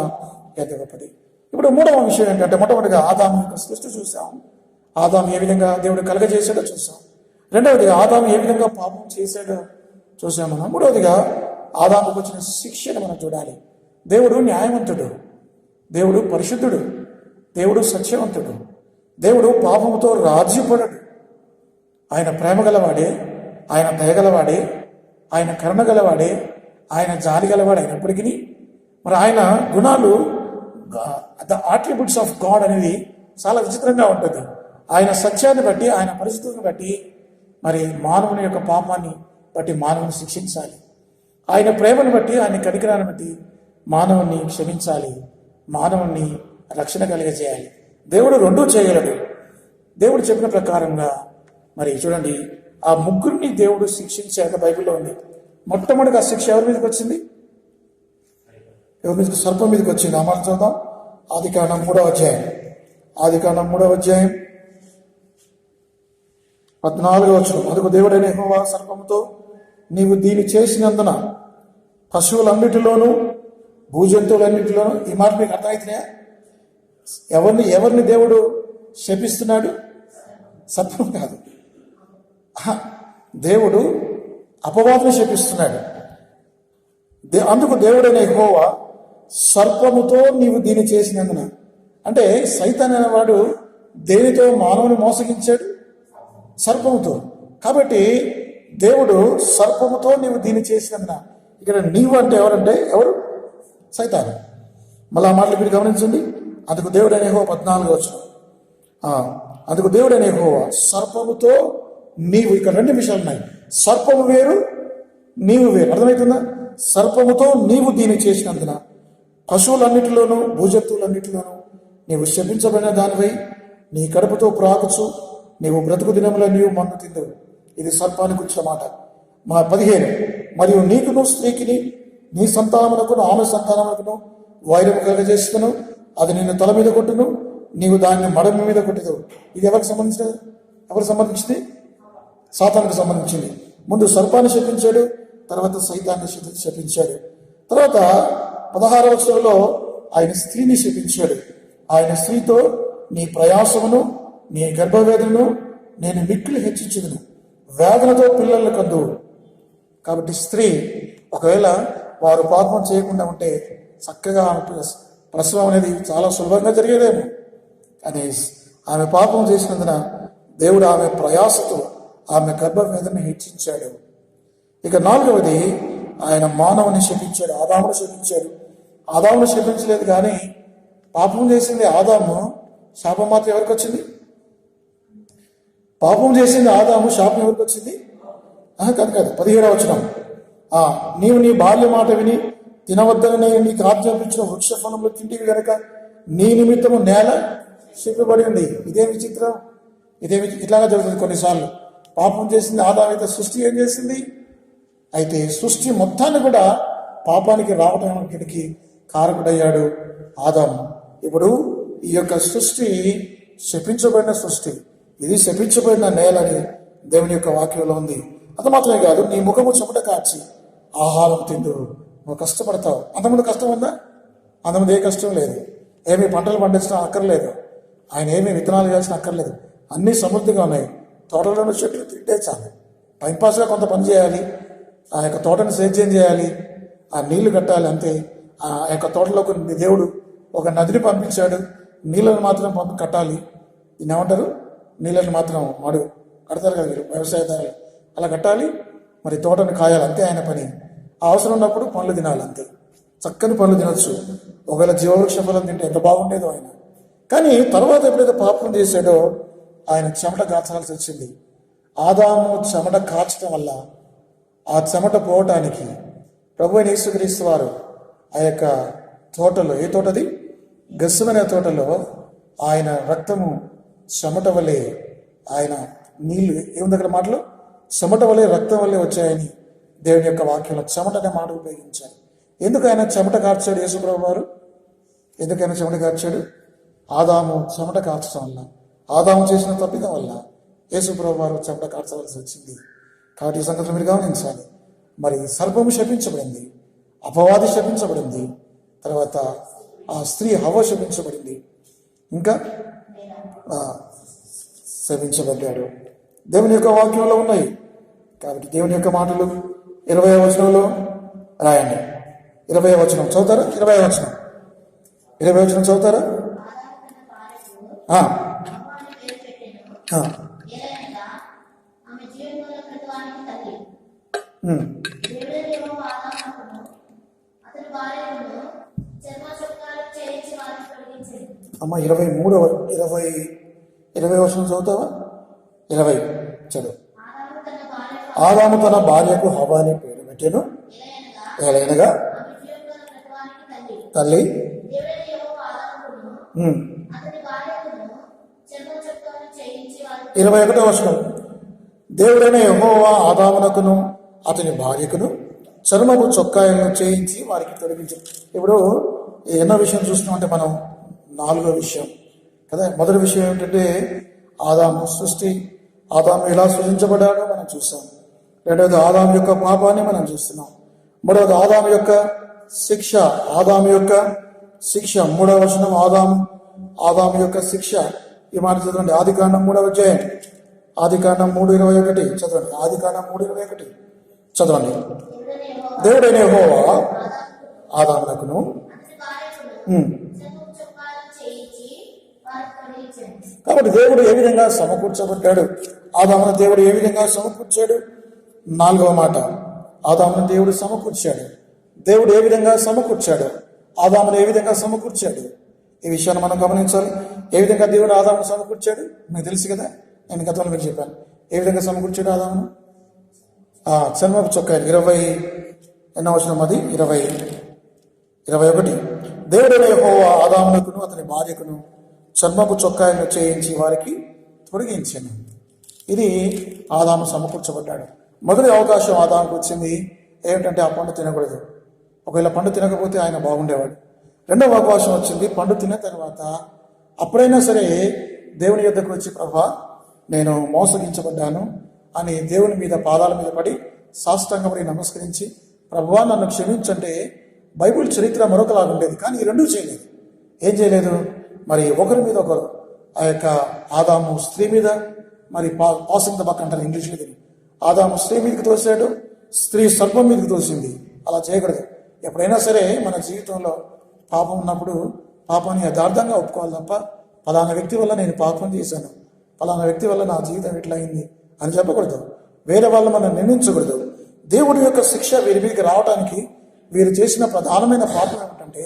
ఎంత గొప్పది. ఇప్పుడు 3వ విషయం ఏంటంటే, మొట్టమొదటిగా ఆదాము యొక్క సృష్టి చూసాం. ఆదాము ఏ విధంగా దేవుడు కలగజేశాడో చూసాం. రెండవదిగా ఆదాము ఏ విధంగా పాపం చేశాడో చూసాం మనం. మూడవదిగా ఆదాముకు వచ్చిన శిక్షను మనం చూడాలి. దేవుడు న్యాయవంతుడు, దేవుడు పరిశుద్ధుడు, దేవుడు సత్యవంతుడు, దేవుడు పాపముతో రాజ్యపడడు. ఆయన ప్రేమ గలవాడే, ఆయన దయగలవాడే, ఆయన కరుణ గలవాడే, ఆయన జాలి గలవాడు అయినప్పటికీ మరి ఆయన గుణాలు, ద ఆట్రిబ్యూట్స్ ఆఫ్ గాడ్ అనేది చాలా విచిత్రంగా ఉంటుంది. ఆయన సత్యాన్ని బట్టి, ఆయన పరిస్థితులను బట్టి మరి మానవుని యొక్క పాపాన్ని బట్టి మానవుని శిక్షించాలి. ఆయన ప్రేమను బట్టి, ఆయన కనికరాన్ని బట్టి మానవుని క్షమించాలి, మానవుని రక్షణ కలిగజేయాలి. దేవుడు రెండూ చేయగలడు. దేవుడు చెప్పిన ప్రకారంగా మరి చూడండి, ఆ ముగ్గురిని దేవుడు శిక్షించాక బైబిల్లో ఉంది. మొట్టమొదటిగా శిక్ష ఎవరి మీదకి వచ్చింది? ఎవరి మీదకి? సర్పం మీదకి వచ్చింది. ఆ మాట చూద్దాం. ఆదికాండం 3వ అధ్యాయం. ఆదికాండం 3వ అధ్యాయం 14వ వచనం. అందుకు దేవుడైన యెహోవా సర్పముతో, నీవు దీన్ని చేసినందున పశువులన్నిటిలోనూ భూజంతువులన్నిటిలోనూ. ఈ మాట మీకు అర్థమవుతున్నాయా? ఎవరిని దేవుడు శపిస్తున్నాడు? సర్పం కాదు, దేవుడు అపవాదుని శపిస్తున్నాడు. అందుకు దేవుడైన యెహోవా సర్పముతో నీవు దీన్ని చేసినందున, అంటే సైతాన్ అనేవాడు దేనితో మానవుని మోసగించాడు? సర్పముతో. కాబట్టి దేవుడు సర్పముతో నీవు దీన్ని చేసినందున, ఇక్కడ నీవు అంటే ఎవరు? సైతాను. మళ్ళీ ఆ మాటలు మీరు గమనించండి. అందుకు దేవుడైన యెహోవా 14 వచనం. అందుకు దేవుడైన యెహోవా సర్పముతో నీవు, ఇక్కడ 2 విషయాలు ఉన్నాయి. సర్పము వేరు, నీవు వేరు. అర్థమవుతుందా? సర్పముతో నీవు దీన్ని చేసినందున పశువులన్నిటిలోనూ భూజత్తువులన్నిటిలోనూ నీవు శపించబడిన దానివై నీ కడుపుతో ప్రాకుచు నీవు బ్రతుకు దినముల నీవు మన్ను తిందువు. ఇది సర్పానికి వచ్చిన మాట. 15 మరియు నీకును స్త్రీకిని నీ సంతానమునకును ఆమె సంతానమునకును వైరము కలగజేసుకును, అది నిన్ను తల మీద కొట్టును, నీవు దాన్ని మడమ మీద కొట్టదు. ఇది ఎవరికి సంబంధించింది? సాతానుకు సంబంధించింది. ముందు సర్పాన్ని శపించాడు, తర్వాత సైతాన్ని శపించాడు. తర్వాత 16వ వచనంలో ఆయన స్త్రీని శపించాడు. ఆయన స్త్రీతో నీ ప్రయాసమును నీ గర్భవేదనను నేను మిక్కిలి హెచ్చించుదును, వేదనతో పిల్లలను కందువు. కాబట్టి స్త్రీ ఒకవేళ వారు పాపం చేయకుండా ఉంటే చక్కగా ప్రసవం అనేది చాలా సులభంగా జరిగేదేమో. కానీ ఆమె పాపం చేసినందున దేవుడు ఆమె ప్రయాసతో ఆమె గర్భవేదన హెచ్చించాడు. ఇక 4వది ఆయన మానవుని శపించాడు, ఆదామును శపించాడు. ఆదామును శపించలేదు, కానీ పాపం చేసింది ఆదాము, శాపం మాత్రం ఎవరికి వచ్చింది? పాపం చేసింది ఆదాము, శాపం ఎవరికి వచ్చింది? కాదు. 17వ వచనం. నీవు నీ భార్య మాట విని తినవద్దనని నీకు ఆజ్ఞాపించిన వృక్ష ఫలములు తింటివి గనక నీ నిమిత్తము నేల శిపబడి ఉంది. ఇదే విచిత్రం. ఇట్లాగా జరుగుతుంది కొన్నిసార్లు. పాపం చేసింది ఆదాము, అయితే సృష్టి ఏం చేసింది? అయితే సృష్టి మొత్తాన్ని కూడా పాపానికి రావడానికి కారకుడయ్యాడు ఆదాము. ఇప్పుడు ఈ యొక్క సృష్టి శపించబడిన సృష్టి, ఇది శపించబడిన నేలని దేవుని యొక్క వాక్యంలో ఉంది. అది మాత్రమే కాదు, నీ ముఖము చెమట కార్చి ఆహారం తిందు, నువ్వు కష్టపడతావు. అంతకుముందు కష్టం ఉందా? అంతకుముందు ఏ కష్టం లేదు. ఏమి పంటలు పండించడం అక్కర్లేదు, ఆయన ఏమి విత్తనాలు వేయాల్సిన అక్కర్లేదు, అన్నీ సమృద్ధిగా ఉన్నాయి. తోటలోని చెట్లు తింటే చాలు. టైంపాస్గా కొంత పని చేయాలి, ఆ యొక్క తోటను సేద్యం చేయాలి, ఆ నీళ్లు కట్టాలి, అంతే. ఆ యొక్క తోటలోకి దేవుడు ఒక నదిని పంపించాడు, నీళ్ళను మాత్రం కట్టాలి. దీన్ని ఏమంటారు? నీళ్ళని మాత్రం కడతారు కదా మీరు వ్యవసాయదారులు, అలా కట్టాలి. మరి తోటను కాయాలి, అంతే ఆయన పని. అవసరం ఉన్నప్పుడు పండ్లు తినాలి, అంతే. చక్కని పండ్లు తినొచ్చు. ఒకవేళ జీవవృక్ష ఫలం తింటే ఎంత బాగుండేదో ఆయన. కానీ తర్వాత ఎప్పుడైతే పాపం చేశాడో ఆయన చెమట కాచాల్సి వచ్చింది. ఆదాము చెమట కాచడం వల్ల ఆ చెమట పోవటానికి ప్రభువైన యేసుక్రీస్తు వారు ఆ యొక్క తోటలో, ఏ తోటది? గెత్సేమనే తోటలో ఆయన రక్తము చెమట వలె, ఆయన నీళ్లు ఏముంది అక్కడ మాటలు? చెమట వలె రక్తం వల్లే వచ్చాయని దేవుని యొక్క వాక్యంలో చెమట అనే మాట ఉపయోగించారు. ఎందుకు ఆయన చెమట కార్చాడు యేసుప్రభు వారు? ఎందుకైనా చెమట కార్చాడు? ఆదాము చెమట కార్చడం వల్ల, ఆదాము చేసిన తప్పిదం వల్ల యేసుప్రభు వారు చెమట కార్చవలసి వచ్చింది. కాబట్టి ఈ సంగతిని మీరు గమనించాలి. మరి సర్పము శపించబడింది, అపవాది శపించబడింది, తర్వాత ఆ స్త్రీ హవ్వ శపించబడింది, ఇంకా శపించబడ్డాడు. దేవుని యొక్క వాక్యంలో ఉన్నాయి. కాబట్టి దేవుని యొక్క మాటలు 20వ వచనంలో రాయండి. 20వ వచనం చదువుతారా? 20వ వచనం చదువుతారా? అమ్మ 20వ వచనం చదువుతావా? 20 చదువు. ఆదాము తన భార్యకు హవ్వ అని పేరు పెట్టెను, ఏలైనగా తల్లి. 21వ వచనం. దేవుడైన యెహోవా ఆదామునకును అతని భార్యకును చర్మపు చొక్కాయలను చేయించి వారికి తొలగించారు. ఇప్పుడు ఎన్నో విషయం చూస్తున్నామంటే మనం 4వ విషయం కదా. మొదటి విషయం ఏమిటంటే ఆదాము సృష్టి, ఆదాము ఎలా సృజించబడ్డాడో మనం చూసాం. రెండవది ఆదాము యొక్క పాపాన్ని మనం చూస్తున్నాం. మూడవది ఆదాము యొక్క శిక్ష, మూడవ వచనం ఆదాము యొక్క శిక్ష. ఈ మాట చదవండి. ఆదికాండం 3వ అధ్యాయం, ఆదికాండం 3:21 చదవండి. ఆదికాండం 3:21 చదవండి. దేవుడైన యెహోవా ఆదామునకును కాబట్టి దేవుడు ఏ విధంగా సమకూర్చబడ్డాడు, ఆదామును దేవుడు ఏ విధంగా సమకూర్చాడు? 4వ మాట, ఆదామును దేవుడు సమకూర్చాడు. దేవుడు ఏ విధంగా సమకూర్చాడు, ఆదామును ఏ విధంగా సమకూర్చాడు? ఈ విషయాన్ని మనం గమనించాలి. ఏ విధంగా దేవుడు ఆదామును సమకూర్చాడు మీకు తెలుసు కదా, నేను గతంలో మీకు చెప్పాను. ఏ విధంగా సమకూర్చాడు ఆదామును? చర్మపు చొక్కాయలు 20 ఎన్నో వచనం, అది 21. దేవుడైన యెహోవా ఆదామునకును అతని భార్యకును చర్మపు చొక్కాయలను చేయించి వారికి తొడిగించాను. ఇది ఆదాము సమకూర్చబడ్డాడు. మొదటి అవకాశం ఆదాముకు వచ్చింది ఏమిటంటే ఆ పండు తినకూడదు. ఒకవేళ పండు తినకపోతే ఆయన బాగుండేవాడు. రెండవ అవకాశం వచ్చింది పండు తిన్న తర్వాత. అప్పుడైనా సరే దేవుని యొద్దకు వచ్చి, ప్రభా నేను మోసగించబడ్డాను అని దేవుని మీద పాదాల మీద పడి సాష్టాంగపడి నమస్కరించి, ప్రభువా నన్ను క్షమించంటే బైబిల్ చరిత్ర మరొకలాగుండేది. కానీ ఈ రెండూ చేయలేదు. ఏం చేయలేదు? మరి ఒకరి మీద ఒకరు, ఆ యొక్క ఆదాము స్త్రీ మీద, మరి పాసింగ్ ద బక్ అంటారు ఇంగ్లీష్లో. ఆదాము స్త్రీ మీదకి తోసాడు, స్త్రీ సర్పం మీదకి తోసింది. అలా చేయకూడదు. ఎప్పుడైనా సరే మన జీవితంలో పాపం ఉన్నప్పుడు పాపాన్ని యథార్థంగా ఒప్పుకోవాలి తప్ప, ఫలానా వ్యక్తి వల్ల నేను పాపం చేశాను, ఫలానా వ్యక్తి వల్ల నా జీవితం ఇట్లా అయింది అని చెప్పకూడదు. వేరే వాళ్ళు మనం నిందించకూడదు. దేవుడి యొక్క శిక్ష వీరి మీదకి రావడానికి వీరు చేసిన ప్రధానమైన పాపం ఏమిటంటే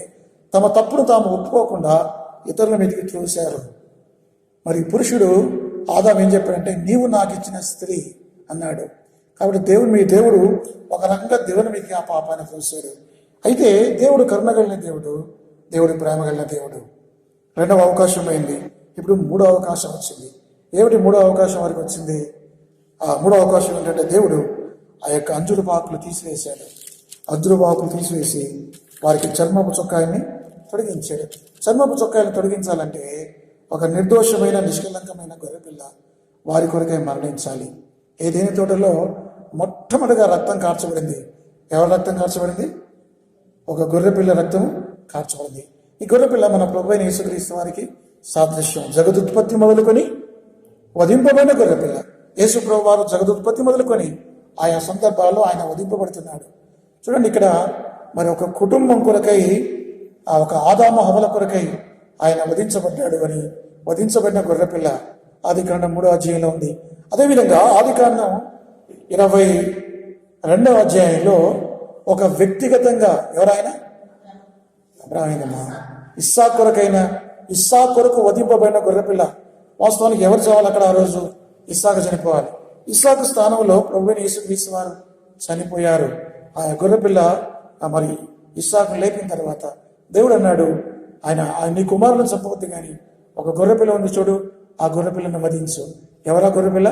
తమ తప్పును తాము ఒప్పుకోకుండా ఇతరుల మీదకి చూశారు. మరి పురుషుడు ఆదాము ఏం చెప్పాడంటే, నీవు నాకు ఇచ్చిన స్త్రీ అన్నాడు. కాబట్టి దేవుడు ఒక రకంగా దేవుని మీదకి ఆ పాపాన్ని చూశాడు. అయితే దేవుడు కరుణ కలిగిన దేవుడు, దేవుడు ప్రేమ కలిగిన దేవుడు. రెండవ అవకాశం అయింది. ఇప్పుడు మూడో అవకాశం వచ్చింది. ఏమిటి మూడో అవకాశం వరకు వచ్చింది? ఆ మూడో అవకాశం ఏంటంటే దేవుడు ఆ యొక్క అంజురు పాకులు తీసివేశాడు. అంజురు పాకులు తీసివేసి వారికి చర్మపు చొక్కాయని తొలగించాడు. చర్మపు చొక్కాయలు తొలగించాలంటే ఒక నిర్దోషమైన నిష్కలంకమైన గొర్రెపిల్ల వారి కొరకై మరణించాలి. ఏదేని తోటలో మొట్టమొదటిగా రక్తం కార్చబడింది. ఎవరి రక్తం కార్చబడింది? ఒక గొర్రెపిల్ల రక్తం కార్చబడింది. ఈ గొర్రెపిల్ల మన ప్రభువైన యేసుక్రీస్తు వారికి సాదృశ్యం. జగదుత్పత్తి మొదలుకొని వధింపబడిన గొర్రెపిల్ల. యేసు ప్రభు వారు జగదుత్పత్తి మొదలుకొని ఆయా సందర్భాల్లో ఆయన వధింపబడుతున్నాడు. చూడండి, ఇక్కడ మరి ఒక కుటుంబం కొరకై, ఒక ఆదాము హవ్వల కొరకై ఆయన వధించబడ్డాడు అని వధించబడిన గొర్రెపిల్ల ఆదికాండం 3వ అధ్యాయంలో ఉంది. అదేవిధంగా ఆదికాండం 22వ అధ్యాయంలో ఒక వ్యక్తిగతంగా ఎవరైనా అబ్రాహీమా ఇస్సాకు కొరకు వధింపబడిన గొర్రెపిల్ల. వాస్తవానికి ఎవరు చావాలి అక్కడ? ఆ రోజు ఇస్సాకు చనిపోవాలి. ఇస్సాకు స్థానంలో ప్రభువైన యేసుక్రీస్తు వారు చనిపోయారు. ఆ గొర్రెపిల్ల మరి ఇస్సాకు లేపిన తర్వాత దేవుడు అన్నాడు, ఆయన నీ కుమారులను చంపవద్దు, కానీ ఒక గొర్రెపిల్ల ఉంది చూడు, ఆ గొర్రెపిల్లను వధించు. ఎవరా గొర్రెపిల్ల?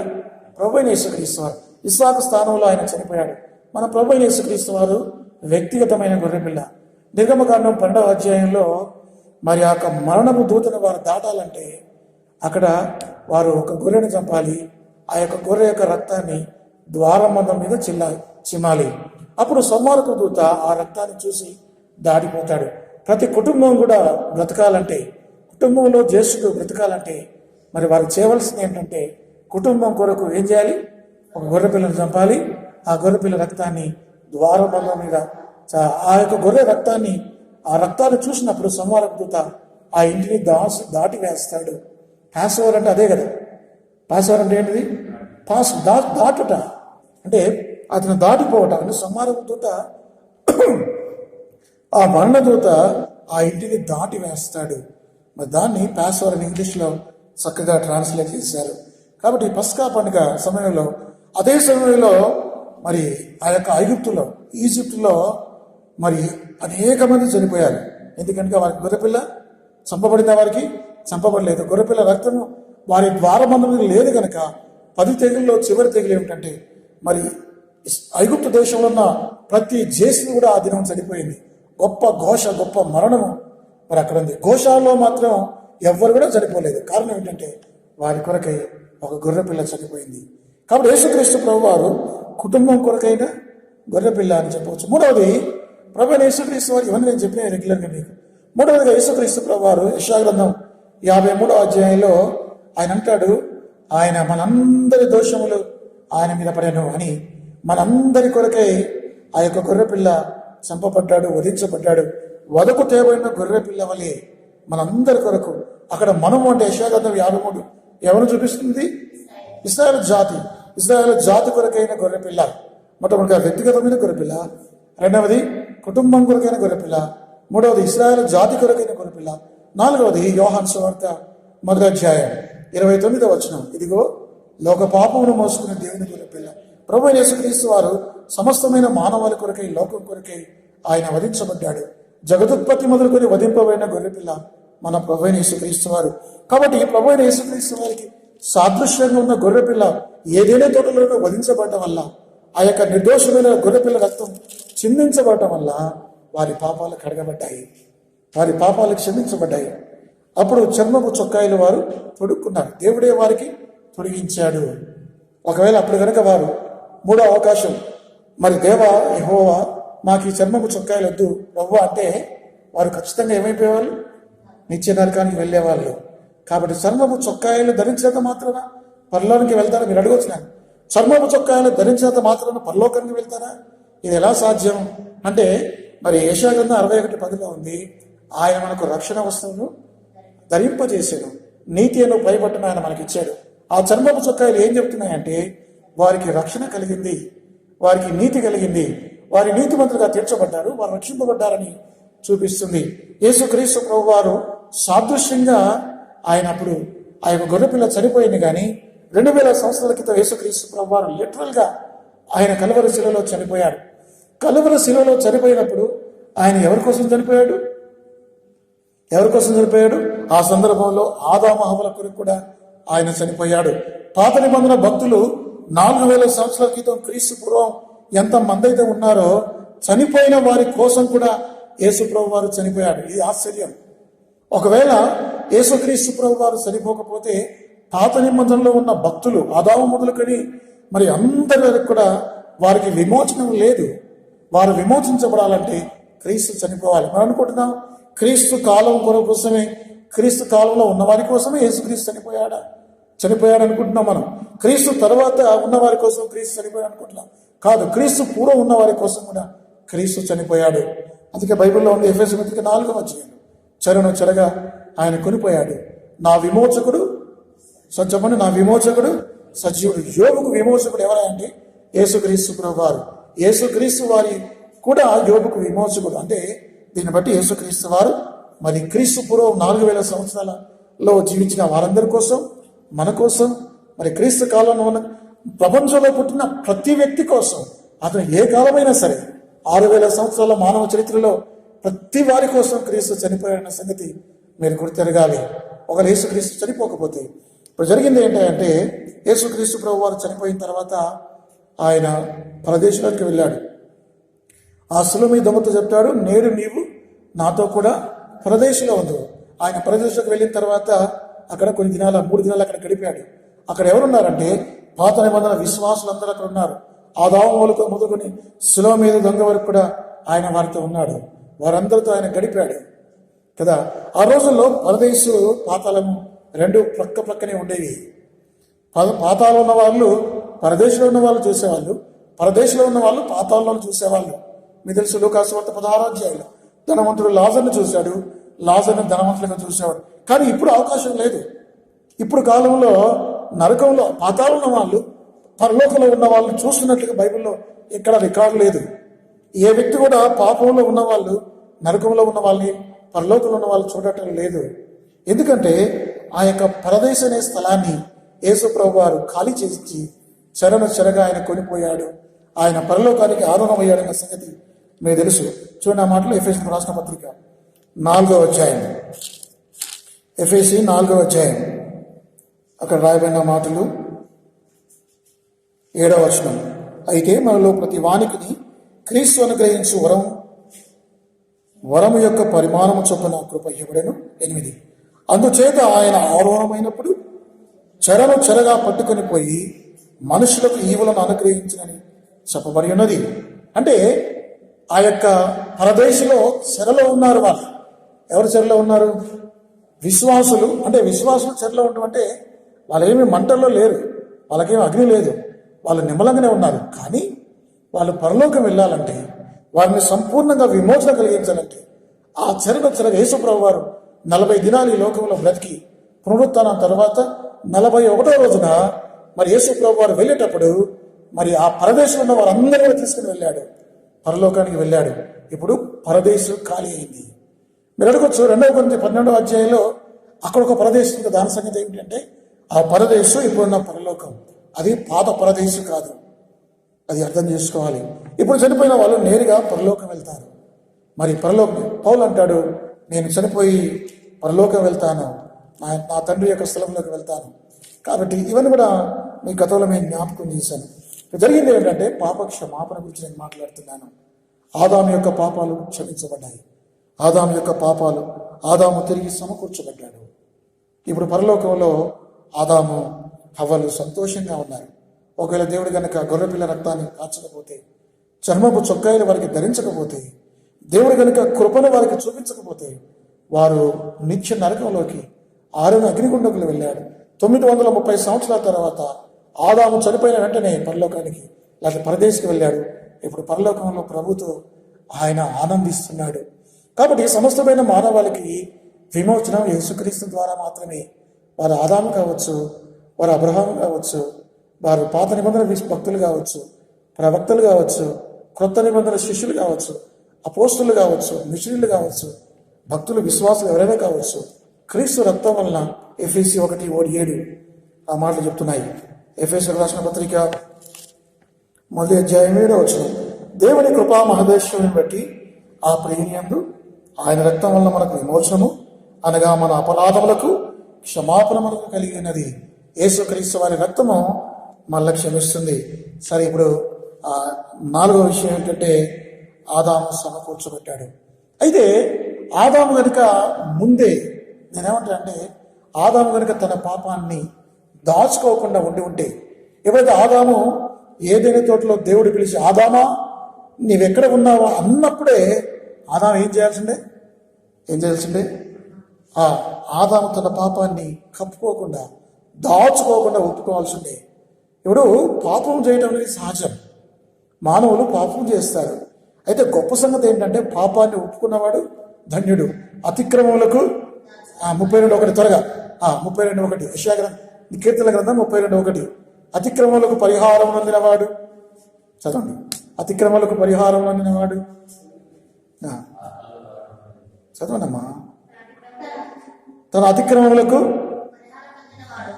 ప్రభువైన యేసుక్రీస్తు వారు. ఇస్సాకు స్థానంలో ఆయన చనిపోయాడు. మన ప్రభువైన యేసుక్రీస్తు వారు వ్యక్తిగతమైన గొర్రెపిల్ల. నిర్గమకాండం 12వ అధ్యాయంలో మరి ఆ యొక్క మరణపు దూతను వారు దాటాలంటే అక్కడ వారు ఒక గొర్రెను చంపాలి. ఆ యొక్క గొర్రె యొక్క రక్తాన్ని ద్వారబంధం మీద చిమ్మాలి. అప్పుడు సంహారక దూత ఆ రక్తాన్ని చూసి దాడిపోతాడు. ప్రతి కుటుంబం కూడా బ్రతకాలంటే, కుటుంబంలో జ్యేష్ఠుడు బ్రతకాలంటే మరి వారు చేయవలసింది ఏంటంటే కుటుంబం కొరకు ఏం చేయాలి? ఒక గొర్రెపిల్లను చంపాలి. ఆ గొర్రెపిల్ల రక్తాన్ని ద్వారబంధం మీద, ఆ యొక్క గొర్రె రక్తాన్ని, ఆ రక్తాన్ని చూసినప్పుడు సంహారక దూత ఆ ఇంటిని దాటి వేస్తాడు. పాస్ ఓవర్ అంటే అదే కదా. పాస్ ఓవర్ అంటే ఏంటిది? దాటుట అంటే అతను దాటిపోవటం. అంటే సంహారక దూత, ఆ మరణ దూత ఆ ఇంటిని దాటి వేస్తాడు. మరి దాన్ని పాస్ ఓవర్ అని ఇంగ్లీష్లో చక్కగా ట్రాన్స్లేట్ చేశారు. కాబట్టి పస్కా పండుగ సమయంలో, అదే సమయంలో మరి ఆ యొక్క ఈజిప్టులో మరి అనేక మంది చనిపోయారు. ఎందుకంటే వారికి గొర్రెపిల్ల చంపబడిందా? వారికి చంపబడలేదు. గొర్రెపిల్ల రక్తము వారి ద్వారబంధం లేదు కనుక 10 తెగుల్లో చివరి తెగులు ఏమిటంటే మరి ఐగుప్తు దేశంలో ఉన్న ప్రతి జేసుని కూడా ఆ దినం చనిపోయింది. గొప్ప ఘోష, గొప్ప మరణము మరి అక్కడ ఉంది. ఘోషాల్లో మాత్రం ఎవ్వరు కూడా చనిపోలేదు. కారణం ఏంటంటే వారి కొరకై ఒక గొర్రెపిల్ల చనిపోయింది. కాబట్టి యేసుక్రీస్తు ప్రభు వారు కుటుంబం కొరకైన గొర్రెపిల్ల అని చెప్పవచ్చు. మూడవది ప్రభువైన యేసుక్రీస్తు వారు, ఇవన్నీ నేను చెప్పిన రెగ్యులర్గా మీకు. మూడవదిగా యేసుక్రీస్తు ప్రభు వారు యెషయా గ్రంథం 53వ అధ్యాయంలో ఆయన అంటాడు, ఆయన మనందరి దోషములు ఆయన మీద పడెను అని. మనందరి కొరకై ఆ యొక్క గొర్రెపిల్ల చంపబడ్డాడు, వధించబడ్డాడు. వదకు తేబడిన గొర్రెపిల్ల వలె మనందరి కొరకు. అక్కడ మనము అంటే యెషయా గ్రంథం 53 ఎవరు చూపిస్తుంది? ఇశ్రాయేలు జాతి. ఇశ్రాయేలు జాతి కొరకైన గొర్రెపిల్ల. మొట్టమొదటిగా వ్యక్తిగతమైన గొర్రెపిల్ల, రెండవది కుటుంబం కొరకైన గొర్రెపిల్ల, మూడవది ఇశ్రాయేలు జాతి కొరకైన గొర్రెపిల్ల, నాలుగవది యోహాను సువార్త 1వ అధ్యాయం 29వ వచనం. ఇదిగో లోక పాపమును మోసుకునే దేవుని గొర్రెపిల్ల. ప్రభువైన యేసుక్రీస్తు వారు సమస్తమైన మానవాళి కొరకై, లోకం కొరకై ఆయన వధించబడ్డాడు. జగదుత్పత్తి మొదలుకొని వధింపబడిన గొర్రెపిల్ల మన ప్రభువైన యేసుక్రీస్తు వారు. కాబట్టి ప్రభువైన యేసుక్రీస్తు వారికి సాదృశ్యంగా ఉన్న గొర్రెపిల్ల ఏదైనా తోటలోనూ వధించబడటం వల్ల, ఆ యొక్క నిర్దోషమైన గొర్రెపిల్ల రక్తం చిందించబడటం వల్ల వారి పాపాలు కడగబడ్డాయి, వారి పాపాలు క్షమించబడ్డాయి. అప్పుడు చర్మపు చొక్కాయలు వారు తొడుక్కున్నారు. దేవుడే వారికి తొడిగించాడు. ఒకవేళ అప్పుడు కనుక వారు మూడో అవకాశం, మరి దేవా యెహోవా మాకు ఈ చర్మపు చొక్కాయలు వద్దు రవ్వ అంటే, వారు ఖచ్చితంగా ఏమైపోయేవాళ్ళు? నిత్య నరకానికి వెళ్ళేవాళ్ళు. కాబట్టి చర్మపు చొక్కాయలు ధరించినంత మాత్రాన పరలోకానికి వెళ్తారా? మీరు అడగొచ్చినాను. చర్మపు చొక్కాయలు ధరించినంత మాత్రాన పరలోకానికి వెళ్తారా? ఇది ఎలా సాధ్యం అంటే, మరి యెషయా గ్రంథం 61:10 ఉంది, ఆయన మనకు రక్షణ వస్తువును ధరింపజేశాడు, నీతి అను పైబట్టును ఆయన మనకిచ్చాడు. ఆ చర్మపు చొక్కాయలు ఏం చెప్తున్నాయంటే, వారికి రక్షణ కలిగింది, వారికి నీతి కలిగింది, వారి నీతిమంతులుగా తీర్చబడ్డారు, వారు రక్షింపబడ్డారని చూపిస్తుంది. యేసుక్రీస్తు ప్రభు వారు సాదృశ్యంగా ఆయన అప్పుడు ఆయన గొర్రెపిల్ల చనిపోయింది. కానీ 2000 సంవత్సరాల క్రితం యేసుక్రీస్తు ప్రభు వారు లిటరల్గా ఆయన కలువరి శిలువలో చనిపోయాడు. కలువరి శిలువలో చనిపోయినప్పుడు ఆయన ఎవరి కోసం చనిపోయాడు? ఎవరి కోసం చనిపోయాడు? ఆ సందర్భంలో ఆదాము హవ్వల కొరకు కూడా ఆయన చనిపోయాడు. పాత నిబంధన భక్తులు 4000 సంవత్సరాల క్రితం క్రీస్తు పూర్వం ఎంత మంది అయితే ఉన్నారో, చనిపోయిన వారి కోసం కూడా యేసు ప్రభు వారు చనిపోయాడు. ఇది ఆశ్చర్యం. ఒకవేళ యేసుక్రీస్తు ప్రభు వారు చనిపోకపోతే పాత నిబంధనలో ఉన్న భక్తులు ఆదాము మొదలుకొని మరి అందరి కూడా వారికి విమోచనం లేదు. వారు విమోచించబడాలంటే క్రీస్తు చనిపోవాలి. మనం అనుకుంటున్నాం క్రీస్తు కాలం కొరకు కోసమే, క్రీస్తు కాలంలో ఉన్న వారి కోసమే యేసుక్రీస్తు చనిపోయాడు అనుకుంటున్నాం మనం. క్రీస్తు తర్వాత ఉన్న వారి కోసం క్రీస్తు చనిపోయాడు అనుకుంటున్నాం. కాదు, క్రీస్తు పూర్వం ఉన్న వారి కోసం కూడా క్రీస్తు చనిపోయాడు. అందుకే బైబిల్లో ఉంది, ఎఫెసీ పత్రిక 4వ అధ్యాయం, చెరను చెరగా ఆయన కొనిపోయాడు. నా విమోచకుడు చెప్పండి, నా విమోచకుడు సజీవుడు. యోబుకు విమోచకుడు ఎవరంటే యేసుక్రీస్తు ప్రభు వారు. యేసుక్రీస్తు వారి కూడా యోబుకు విమోచకుడు. అంటే దీన్ని బట్టి యేసుక్రీస్తు వారు మరి క్రీస్తు పూర్వం 4000 సంవత్సరాలలో జీవించిన వారందరి కోసం, మన కోసం, మరి క్రీస్తు కాలంలో ఉన్న ప్రపంచంలో పుట్టిన ప్రతి వ్యక్తి కోసం, అతను ఏ కాలమైనా సరే 6000 సంవత్సరాల మానవ చరిత్రలో ప్రతి వారి కోసం క్రీస్తు చనిపోయాడన్న సంగతి మీరు గుర్తెరగాలి. ఒకవేళ యేసుక్రీస్తు చనిపోకపోతే, ఇప్పుడు జరిగింది ఏంటంటే, యేసుక్రీస్తు ప్రభు వారు చనిపోయిన తర్వాత ఆయన పరదేశంలోకి వెళ్ళాడు. ఆ శిలువ మీద దొంగతో చెప్తాడు, నేడు నీవు నాతో కూడా పరదేశంలో ఉంది. ఆయన పరదేశంలోకి వెళ్ళిన తర్వాత అక్కడ కొన్ని దినాలు, 3 దినాలు అక్కడ గడిపాడు. అక్కడ ఎవరున్నారంటే పాత నిబంధన విశ్వాసులందరూ అక్కడ ఉన్నారు. ఆదాము మొదలుకొని శిలువ మీద దొంగ వరకు కూడా ఆయన వారితో ఉన్నాడు. వారందరితో ఆయన గడిపాడు కదా. ఆ రోజుల్లో పరదేశు పాతాళము 2 ప్రక్కనే ఉండేవి. పాతాళంలో ఉన్న వాళ్ళు పరదేశంలో ఉన్న వాళ్ళు చూసేవాళ్ళు, పరదేశంలో ఉన్న వాళ్ళు పాతాళంలో చూసేవాళ్ళు. మీకు తెలుసు, లూకాసు వార్త 16వ అధ్యాయంలో ధనవంతుడు లాజర్ను చూశాడు, లాజర్ను ధనవంతులుగా చూసేవాడు. కానీ ఇప్పుడు అవకాశం లేదు. ఇప్పుడు కాలంలో నరకంలో పాతాళంలో వాళ్ళు పరలోకంలో ఉన్న వాళ్ళని చూస్తున్నట్లుగా బైబిల్లో ఎక్కడ రికార్డు లేదు. ఏ వ్యక్తి కూడా పాపంలో ఉన్న వాళ్ళు నరకంలో ఉన్న వాళ్ళని, పరలోకంలో ఉన్న వాళ్ళు చూడటం లేదు. ఎందుకంటే ఆ యొక్క పరదేశ అనే స్థలాన్ని యేసు ప్రభు వారు ఖాళీ చేసి చెరగా ఆయన కొనిపోయాడు. ఆయన పరలోకానికి ఆరోహణమయ్యాడన్న సంగతి మీకు తెలుసు. చూడండి ఆ మాటలు ఎఫెసీ రాసిన పత్రిక 4వ అధ్యాయం, ఎఫెసీ 4వ అధ్యాయం, అక్కడ రాయబడిన మాటలు 7వ వచనం. అయితే మనలో ప్రతి వానికిని క్రీస్తు అనుగ్రహించు వరము యొక్క పరిమాణము చొప్పున కృప ఇవ్వబడెను. 8. అందుచేత ఆయన ఆరోహణమైనప్పుడు చెరగా పట్టుకొని పోయి మనుషులకు ఈవులను అనుగ్రహించినని చెప్పబడి ఉన్నది. అంటే ఆ యొక్క పరదేశంలో చెరలో ఉన్నారు. వాళ్ళు ఎవరు చెరలో ఉన్నారు? విశ్వాసులు. అంటే విశ్వాసులు చెరలో ఉండడం అంటే వాళ్ళేమి మంటల్లో లేరు, వాళ్ళకేమి అగ్ని లేదు, వాళ్ళు నిమ్మలంగానే ఉన్నారు. కానీ వాళ్ళు పరలోకం వెళ్ళాలంటే, వారిని సంపూర్ణంగా విమోచన కలిగించాలంటే ఆ చెరగా యేసు ప్రభు వారు 40 దినాలు ఈ లోకంలో బ్రతికి పునరుత్థానం తర్వాత 41వ రోజున మరి యేసు ప్రభు వారు వెళ్ళేటప్పుడు మరి ఆ పరదేశంలో ఉన్న వారందరూ కూడా తీసుకుని వెళ్ళాడు, పరలోకానికి వెళ్ళాడు. ఇప్పుడు పరదేశం ఖాళీ అయింది. మీరు అడగొచ్చు 2 కొరింథీ 12వ అధ్యాయంలో అక్కడ ఒక పరదేశం ఉంది. దాని సంగతి ఏమిటంటే ఆ పరదేశం ఇప్పుడున్న పరలోకం, అది పాత పరదేశం కాదు. అది అర్థం చేసుకోవాలి. ఇప్పుడు చనిపోయిన వాళ్ళు నేరుగా పరలోకం వెళ్తారు. మరి పరలోకం పౌలు అంటాడు, నేను చనిపోయి పరలోకం వెళ్తాను, నా తండ్రి యొక్క స్థలంలోకి వెళ్తాను. కాబట్టి ఇవన్నీ కూడా మీ గతంలో మేము జ్ఞాపకం చేశాను. జరిగింది ఏంటంటే పాప క్షమాపణ గురించి నేను మాట్లాడుతున్నాను. ఆదాము యొక్క పాపాలు క్షమించబడ్డాయి. ఆదాము యొక్క పాపాలు, ఆదాము తిరిగి సమకూర్చబడ్డాడు. ఇప్పుడు పరలోకంలో ఆదాము హవ్వలు సంతోషంగా ఉన్నారు. ఒకవేళ దేవుడు కనుక గొర్రెపిల్ల రక్తాన్ని కాచకపోతే, చర్మపు చొక్కాయిలు వారికి ధరించకపోతే, దేవుడు కనుక కృపను వారికి చూపించకపోతే వారు నిత్య నరకంలోకి 6 అగ్నిగుండకులు వెళ్ళాడు. 930 సంవత్సరాల తర్వాత ఆదాము చనిపోయిన వెంటనే పరలోకానికి లేకపోతే పరదేశికి వెళ్ళాడు. ఇప్పుడు పరలోకంలో ప్రభుతో ఆయన ఆనందిస్తున్నాడు. కాబట్టి సమస్తమైన మానవాళికి విమోచనం యేసుక్రీస్తు ద్వారా మాత్రమే. వారు ఆదాము కావచ్చు, వారు అబ్రహాము కావచ్చు, వారు పాత నిబంధన భక్తులు కావచ్చు, ప్రవక్తలు కావచ్చు, క్రొత్త నిబంధన శిష్యులు కావచ్చు, అపోస్తులు కావచ్చు, మిషనరీలు కావచ్చు, భక్తులు విశ్వాసులు ఎవరైనా కావచ్చు, క్రీస్తు రక్తం వలన ఎఫెసీ 1:7 ఆ మాటలు చెప్తున్నాయి. ఎఫెసీయులకు రాసిన పత్రిక 1వ అధ్యాయం 7వ వచనం, దేవుని కృపా మహదేశ్వరుని బట్టి ఆ ప్రేమియందు ఆయన రక్తం వలన మనకు విమోచనము అనగా మన అపరాధములకు క్షమాపణ మనకు కలిగినది. యేసుక్రీస్తు వారి రక్తము మళ్ళీ క్షమిస్తుంది. సరే, ఇప్పుడు 4వ విషయం ఏంటంటే ఆదాము సమకూర్చబడ్డాడు. అయితే ఆదాము కనుక ముందే, నేనేమంటా అంటే ఆదాము కనుక తన పాపాన్ని దాచుకోకుండా ఉంటే, ఎప్పుడైతే ఆదాము ఏదైనా తోటలో దేవుడు పిలిచి ఆదామా నీవెక్కడ ఉన్నావా అన్నప్పుడే ఆదాము ఏం చేయాల్సిందే ఆదాము తన పాపాన్ని కప్పుకోకుండా దాచుకోకుండా ఒప్పుకోవాల్సిందే. ఇప్పుడు పాపం చేయడం అనేది సహజం, మానవులు పాపం చేస్తారు. అయితే గొప్ప సంగతి ఏంటంటే పాపాన్ని ఒప్పుకున్నవాడు ధన్యుడు. అతిక్రమములకు 32:1 త్వరగా 32:1 యెషయా కీర్తనల గ్రంథం 32:1 అతిక్రమములకు పరిహారం పొందినవాడు, చదవండి, అతిక్రమములకు పరిహారం పొందినవాడు, చదవండమ్మా, తన అతిక్రమములకు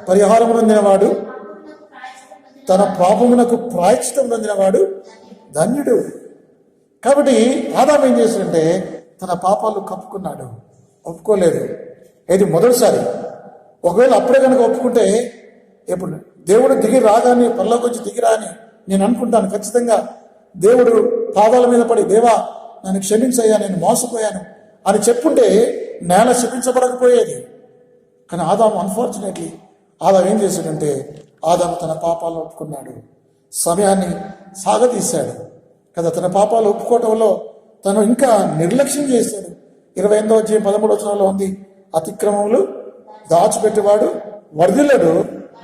పరిహారం పొందినవాడు, తన పాపమునకు ప్రాయశ్చిత్తం పొందినవాడు ధన్యుడు. కాబట్టి ఆదాము ఏం చేశాడంటే తన పాపాలు కప్పుకున్నాడు, ఒప్పుకోలేదు. ఇది మొదటిసారి. ఒకవేళ అప్పుడే కనుక ఒప్పుకుంటే, ఇప్పుడు దేవుడు దిగి రాగానే పళ్ళలోకి వచ్చి దిగిరా అని నేను అనుకుంటాను. ఖచ్చితంగా దేవుడు పాదాల మీద పడి దేవా నన్ను క్షమించయ్యా, నేను మోసపోయాను అని చెప్పుంటే నేల శపించబడకపోయేది. కానీ ఆదాము అన్ఫార్చునేట్లీ ఆదాము ఏం చేశాడంటే ఆదాము తన పాపాలను ఒప్పుకున్నాడు, సమయాన్ని సాగతీశాడు కదా. తన పాపాలు ఒప్పుకోవటంలో తను ఇంకా నిర్లక్ష్యం చేశాడు. 28వ అధ్యాయం 13వ వచనంలో ఉంది, అతిక్రమములు దాచిపెట్టేవాడు వర్ధిల్లడు,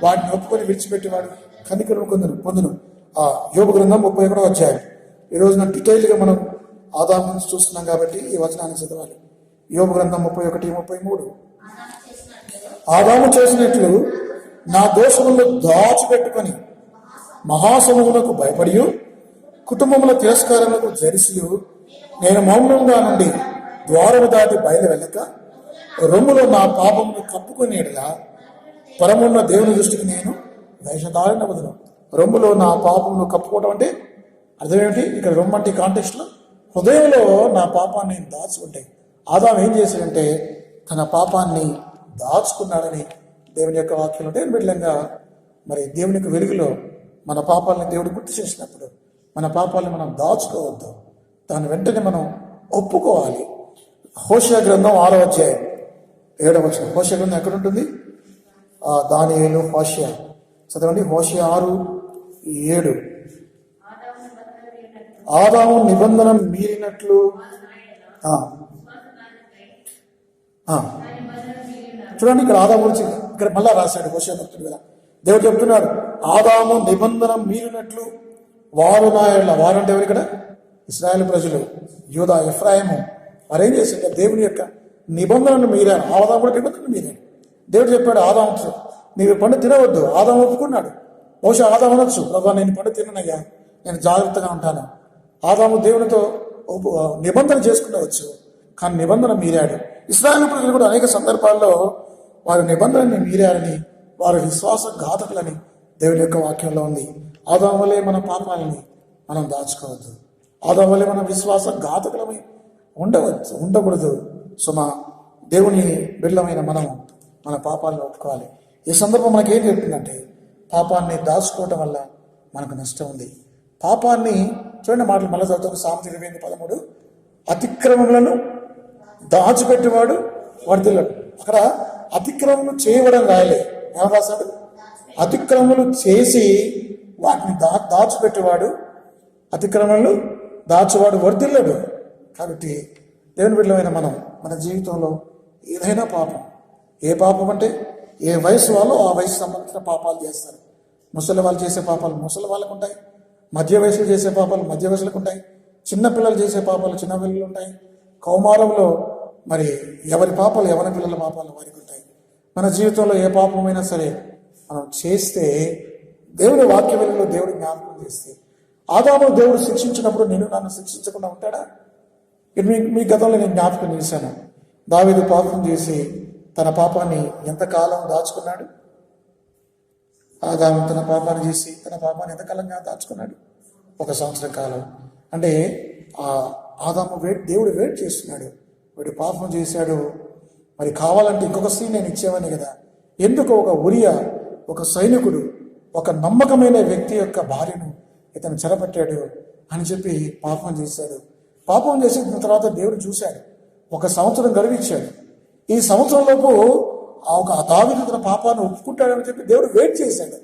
వాటిని ఒప్పుకొని విడిచిపెట్టేవాడు కనికరం పొందును. యోబు గ్రంథం 31వ అధ్యాయం. ఈ రోజున డీటెయిల్గా మనం ఆదాము నుంచి చూస్తున్నాం కాబట్టి ఈ వచనాన్ని చదవాలి. యోబు గ్రంథం 31:33, ఆదాము చేసినట్లు నా దోషములను దాచిపెట్టుకొని మహాసమూహములకు భయపడి కుటుంబముల తిరస్కారములకు జరిసియు నేను మౌనంగా నుండి ద్వారము దాటి బయలు వెళ్ళక రొమ్ములో నా పాపమును కప్పుకునేలా పరమున్న దేవుని దృష్టికి నేను వేషధారణ వదను. రొమ్ములో నా పాపమును కప్పుకోవడం అంటే అర్థం ఏమిటి? ఇక్కడ రొమ్ము అంటే కాంటెక్స్ట్లో హృదయంలో నా పాపాన్ని దాచుకుంటాయి. ఆదాము ఏం చేశాడంటే తన పాపాన్ని దాచుకున్నాడని దేవుని యొక్క వాక్యం ఉంటే బిడ్డలంగా మరి దేవుని యొక్క వెలుగులో మన పాపాలని దేవుడు గుర్తు చేసినప్పుడు మన పాపాలను మనం దాచుకోవద్దు, దాని వెంటనే మనం ఒప్పుకోవాలి. హోషేయ గ్రంథం 6వ అధ్యాయం 7వ వచనం. హోషేయ గ్రంథం ఎక్కడ ఉంటుంది? దానియేలు, హోషేయ చదవండి. హోషేయ 6:7, ఆదాము నిబంధన మీరినట్లు చూడండి, ఇక్కడ ఆదాము గురించి ఇక్కడ మళ్ళా రాశాడు హోషేయ భక్తుడు కదా. దేవుడు చెప్తున్నాడు ఆదాము నిబంధన మీరినట్లు వారు వారంటే ఎవరు? ఇక్కడ ఇశ్రాయేలు ప్రజలు, యూదా, ఎఫ్రాయిము. వారేం చేశారు? దేవుని యొక్క నిబంధనను మీరారు. ఆదాము కూడా నిబంధనను మీరాడు. దేవుడు చెప్పాడు ఆదాముతో, నీవు పండు తినవద్దు. ఆదాము ఒప్పుకున్నాడు. బహుశా ఆదాము అనొచ్చు, ప్రభా నేను పండు తిననయ్యా, నేను జాగ్రత్తగా ఉంటాను. ఆదాము దేవునితో నిబంధన చేసుకునేవచ్చు, కానీ నిబంధన మీరాడు. ఇశ్రాయేలు ప్రజలు కూడా అనేక సందర్భాల్లో వారి నిబంధనని మీరారని, వారి విశ్వాస ఘాతకులని దేవుని యొక్క వాక్యంలో ఉంది. ఆదాము వల్లే మన పాపాలని మనం దాచుకోవద్దు. ఆదాము వల్లే మన విశ్వాస ఘాతకులమై ఉండకూడదు. సో మా దేవుని బిడ్డలమైన మనం మన పాపాలను ఒప్పుకోవాలి. ఈ సందర్భం మనకేం చెప్తుందంటే, పాపాన్ని దాచుకోవటం వల్ల మనకు నష్టం ఉంది. పాపాన్ని చూడండి, మాటలు మళ్ళీ చదువుతాం. సామెత 28:13, అతిక్రమములను దాచిపెట్టేవాడు వర్ధిల్లడు. అక్కడ అతిక్రమములు చేయవడం రాయలే, ఏమని రాశాడు? అతిక్రమములు చేసి వాటిని దాచిపెట్టేవాడు, అతిక్రమములు దాచేవాడు వర్ధిల్లడు. కాబట్టి దేవుని బిడ్డలమైన మనం మన జీవితంలో ఏదైనా పాపం, ఏ పాపం అంటే ఏ వయసు వాళ్ళు ఆ వయసు సంబంధించిన పాపాలు చేస్తారు. ముసలి వాళ్ళు చేసే పాపాలు ముసలి వాళ్ళకు ఉంటాయి, మధ్య వయసులో చేసే పాపాలు మధ్య వయసులకు ఉంటాయి, చిన్నపిల్లలు చేసే పాపాలు చిన్న పిల్లలు ఉంటాయి, కౌమారంలో మరి ఎవరి పాపాలు యవన పిల్లల పాపాలు వారికి ఉంటాయి. మన జీవితంలో ఏ పాపమైనా సరే మనం చేస్తే దేవుని వాక్య వెలుగులో దేవుడు జ్ఞాపకం చేస్తే, ఆదాము దేవుడు శిక్షించినప్పుడు నేను నన్ను శిక్షించకుండా ఉంటాడా? మీ గతంలో నేను జ్ఞాపకం చేశాను. దావీదు పాపం చేసి తన పాపాన్ని ఎంతకాలం దాచుకున్నాడు? ఆదాము తన పాపాన్ని చేసి తన పాపాన్ని ఎంతకాలంగా దాచుకున్నాడు? 1 సంవత్సరం కాలం. అంటే ఆ ఆదాము దేవుడు వెయిట్ చేస్తున్నాడు. వీడు పాపం చేశాడు, మరి కావాలంటే ఇంకొక స్త్రీ నేను ఇచ్చేవాని కదా, ఎందుకు ఒక ఉరియా, ఒక సైనికుడు, ఒక నమ్మకమైన వ్యక్తి యొక్క భార్యను ఇతను చెరపట్టాడు అని చెప్పి పాపం చేశాడు. పాపం చేసిన తర్వాత దేవుడు చూశాడు, 1 సంవత్సరం గడువిచ్చాడు. ఈ సంవత్సరంలోపు ఆ దావీదు తన పాపాన్ని ఒప్పుకుంటాడని చెప్పి దేవుడు వెయిట్ చేశాడు.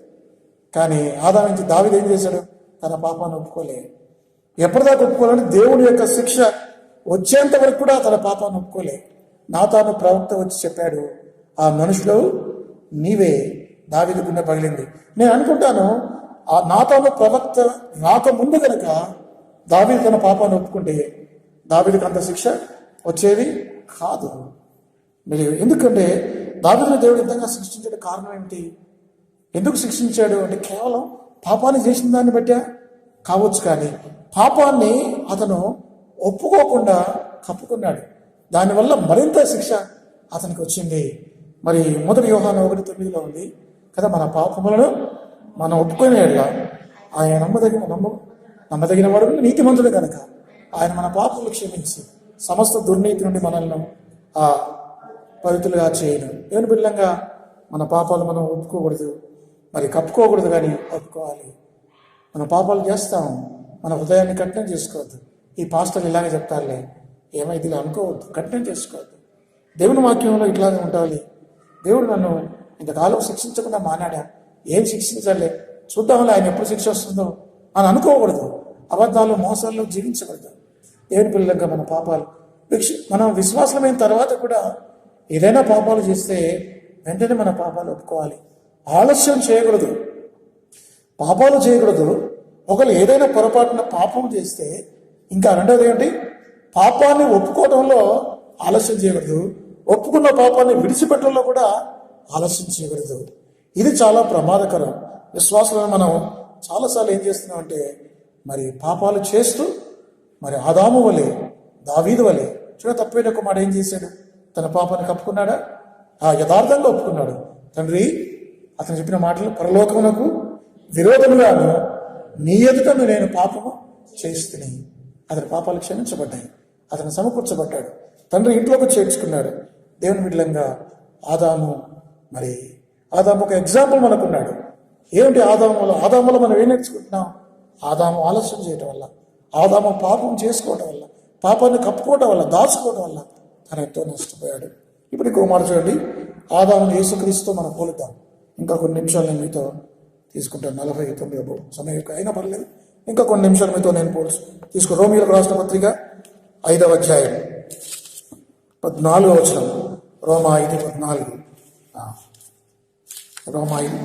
కానీ ఆదాము నుంచి దావీదు ఏం చేశాడు? తన పాపాన్ని ఒప్పుకోలే. ఎప్పటిదాకా ఒప్పుకోవాలని దేవుని యొక్క శిక్ష వచ్చేంత వరకు కూడా తన పాపాన్ని ఒప్పుకోలే. నాతాను ప్రవక్త వచ్చి చెప్పాడు, ఆ మనుషులు నీవే. దావీదు గుండె పగిలింది. నేను అనుకుంటాను, ఆ నాతాను ప్రవక్త రాకముందు కనుక దావీదు తన పాపాన్ని ఒప్పుకుంటే దావీదుకు అంత శిక్ష వచ్చేది కాదు. మీరు ఎందుకంటే దావీదును దేవుడు ఇంతగా శిక్షించే కారణం ఏమిటి? ఎందుకు శిక్షించాడు అంటే కేవలం పాపాన్ని చేసిన దాన్ని బట్టే కావచ్చు, కానీ పాపాన్ని అతను ఒప్పుకోకుండా కప్పుకున్నాడు. దానివల్ల మరింత శిక్ష అతనికి వచ్చింది. మరి 1 యోహాను 1:9 ఉంది కదా, మన పాపములను మనం ఒప్పుకునేలా ఆయన నమ్మదగిన వాడు నీతిమంతుడు కనుక ఆయన మన పాపములు క్షమించి సమస్త దుర్నీతి నుండి మనల్ని పవిత్రులుగా చేయను. దేవుని బిడ్డలంగా మన పాపాలు మనం ఒప్పుకోకూడదు, మరి కప్పుకోకూడదు, కానీ ఒప్పుకోవాలి. మన పాపాలు చేస్తాం, మన హృదయాన్ని కఠినం చేసుకోవద్దు. ఈ పాస్టర్లు ఇలాగే చెప్తారులే, ఏమైతే ఇలా అనుకోవద్దు, కఠినం చేసుకోవద్దు. దేవుని వాక్యంలో ఇట్లాగే ఉండాలి. దేవుడు నన్ను ఇంతకాలం శిక్షించకుండా మానాడా, ఏం శిక్షించాలి, చూద్దాంలే ఆయన ఎప్పుడు శిక్ష వస్తుందో అని అనుకోకూడదు. అబద్ధాలు మోసాల్లో జీవించకూడదు. దేవుని పిల్లలంగా మన పాపాలు మనం విశ్వాసమైన తర్వాత కూడా ఏదైనా పాపాలు చేస్తే వెంటనే మన పాపాలు ఒప్పుకోవాలి. ఆలస్యం చేయకూడదు, పాపాలు చేయకూడదు. ఒకరు ఏదైనా పొరపాటున పాపం చేస్తే ఇంకా రెండోది ఏంటి, పాపాన్ని ఒప్పుకోవడంలో ఆలస్యం చేయకూడదు, ఒప్పుకున్న పాపాన్ని విడిచిపెట్టడంలో కూడా ఆలస్యం చేయకూడదు. ఇది చాలా ప్రమాదకరం. విశ్వాసాలను మనం చాలాసార్లు ఏం చేస్తున్నామంటే మరి పాపాలు చేస్తూ మరి ఆదాము వలె దావీదు వలె తప్పైన ఒక మాట ఏం చేశాడు? తన పాపాన్ని కప్పుకున్నాడా? యథార్థంగా ఒప్పుకున్నాడు. తండ్రి, అతను చెప్పిన మాటలు, పరలోకమునకు విరోధముగాను నీ ఎదుట నేను పాపము చేస్తుని. అతని పాపాలు క్షమించబడ్డాయి, అతను సమకూర్చబడ్డాడు, తండ్రి ఇంట్లోకి చేర్చుకున్నాడు. దేవుని బిడ్డలంగా ఆదాము ఒక ఎగ్జాంపుల్ మనకున్నాడు. ఏమిటి ఆదాములో మనం ఏం నేర్చుకుంటున్నాం? ఆదాము ఆలస్యం చేయటం వల్ల, ఆదాము పాపం చేసుకోవటం వల్ల, పాపాన్ని కప్పుకోవటం వల్ల, దాచుకోవటం వల్ల తను ఎంతో నష్టపోయాడు. ఇప్పుడు ఇంకో మాట చూడండి, ఆదామును యేసుక్రీస్తుతో మనం పోలుద్దాం. ఇంకా కొన్ని నిమిషాలు నేను మీతో తీసుకుంటాను. 49 సమయం అయినా పర్లేదు, ఇంకా కొన్ని నిమిషాలు మీతో నేను తీసుకో. రోమీయులకు రాసిన పత్రిక 5వ అధ్యాయం 14వ వచనం. రోమా 5:14. రోమా 5.